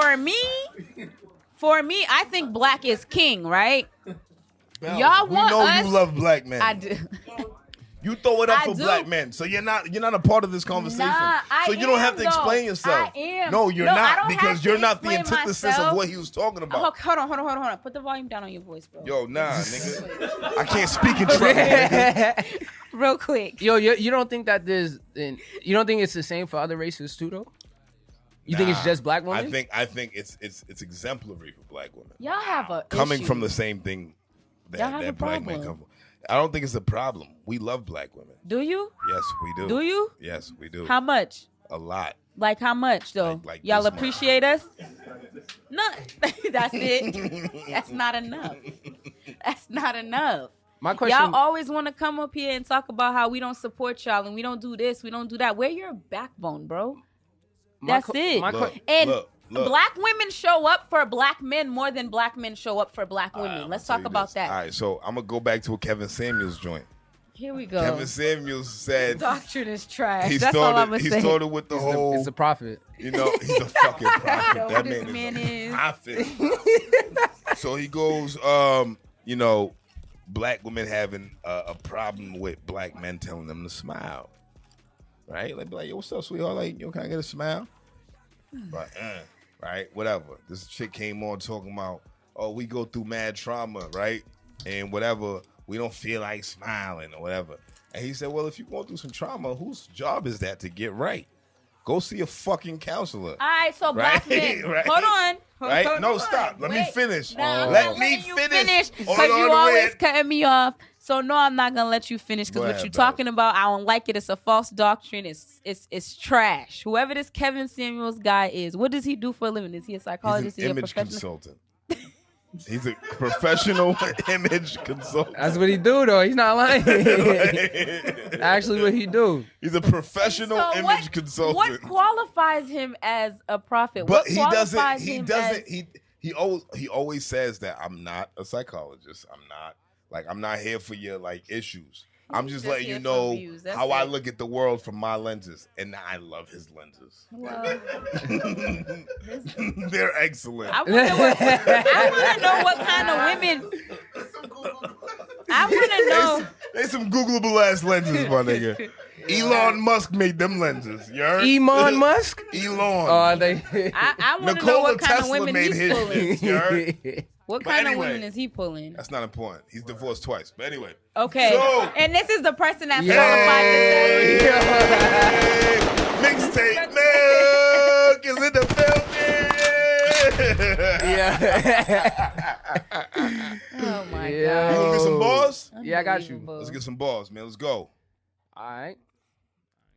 For me, I think black is king, right? Well, y'all want we know us. You love black men. I do. You throw it up for black men, so you're not a part of this conversation. Nah, so you don't have to explain yourself. I am. No, you're not, because you're not the explain antithesis myself. of what he was talking about. Hold on. Put the volume down on your voice, bro. Yo, nah, nigga. I can't speak in treble, nigga. Real quick. Yo, you don't think that you don't think it's the same for other races too, though? You think it's just black women? I think it's exemplary for black women. Y'all have a coming issue. from the same thing that black men come from. I don't think it's a problem. We love black women. Do you? Yes, we do. Do you? Yes, we do. How much? A lot. Like how much though? Like y'all this appreciate us? No, that's it. That's not enough. That's not enough. My question. Y'all always want to come up here and talk about how we don't support y'all and we don't do this, we don't do that. Where your backbone, bro? That's it. Look. Black women show up for black men more than black men show up for black women. Let's talk about that. All right, so I'm gonna go back to a Kevin Samuels joint. Here we go. Kevin Samuels said doctrine is trash. That's all I'm gonna say. He started with the whole. It's a prophet. He's a fucking prophet. That man is a prophet. So he goes, black women having a problem with black men telling them to smile, right? Like, yo, what's up, sweetheart? Like, yo, can I get a smile? Right, whatever. This chick came on talking about, we go through mad trauma, right? And whatever, we don't feel like smiling or whatever. And he said, well, if you're going through some trauma, whose job is that to get right? Go see a fucking counselor. All right, so black men. Right? Hold on. No, stop. Let me finish. No, Let me finish. Because you always cutting me off. So no, I'm not gonna let you finish because Go what ahead, you're Bellez. talking about, I don't like it. It's a false doctrine. It's trash. Whoever this Kevin Samuels guy is, what does he do for a living? Is he a psychologist? He's Is an he a image professional? consultant. He's a professional image consultant. That's what he do though. He's not lying. Actually, what he do. He's a professional So image consultant. What qualifies him as a prophet? But What he qualifies doesn't. He him doesn't. as- He always says that I'm not a psychologist. I'm not here for your like issues. I'm just letting here you for know views. That's how I it. look at the world from my lenses, and I love his lenses. Well, They're excellent. I want to know what kind of women. I want to know. They some Googleable ass lenses, my nigga. Elon Musk made them lenses. You heard? Elon Musk? Elon. Oh, they. I want to know Nikola what kind of Tesla women made he's his pulling. lenses. You heard? What But kind anyway, of women is he pulling? That's not important. He's divorced twice. But anyway. Okay. So- And this is the person that's Yeah. qualified to say. Hey, Mixtape Milk is in the building. Yeah. Oh my Yeah. You god. gonna get some balls? Yeah, I got you. Unbelievable. Let's get some balls, man. Let's go. All right.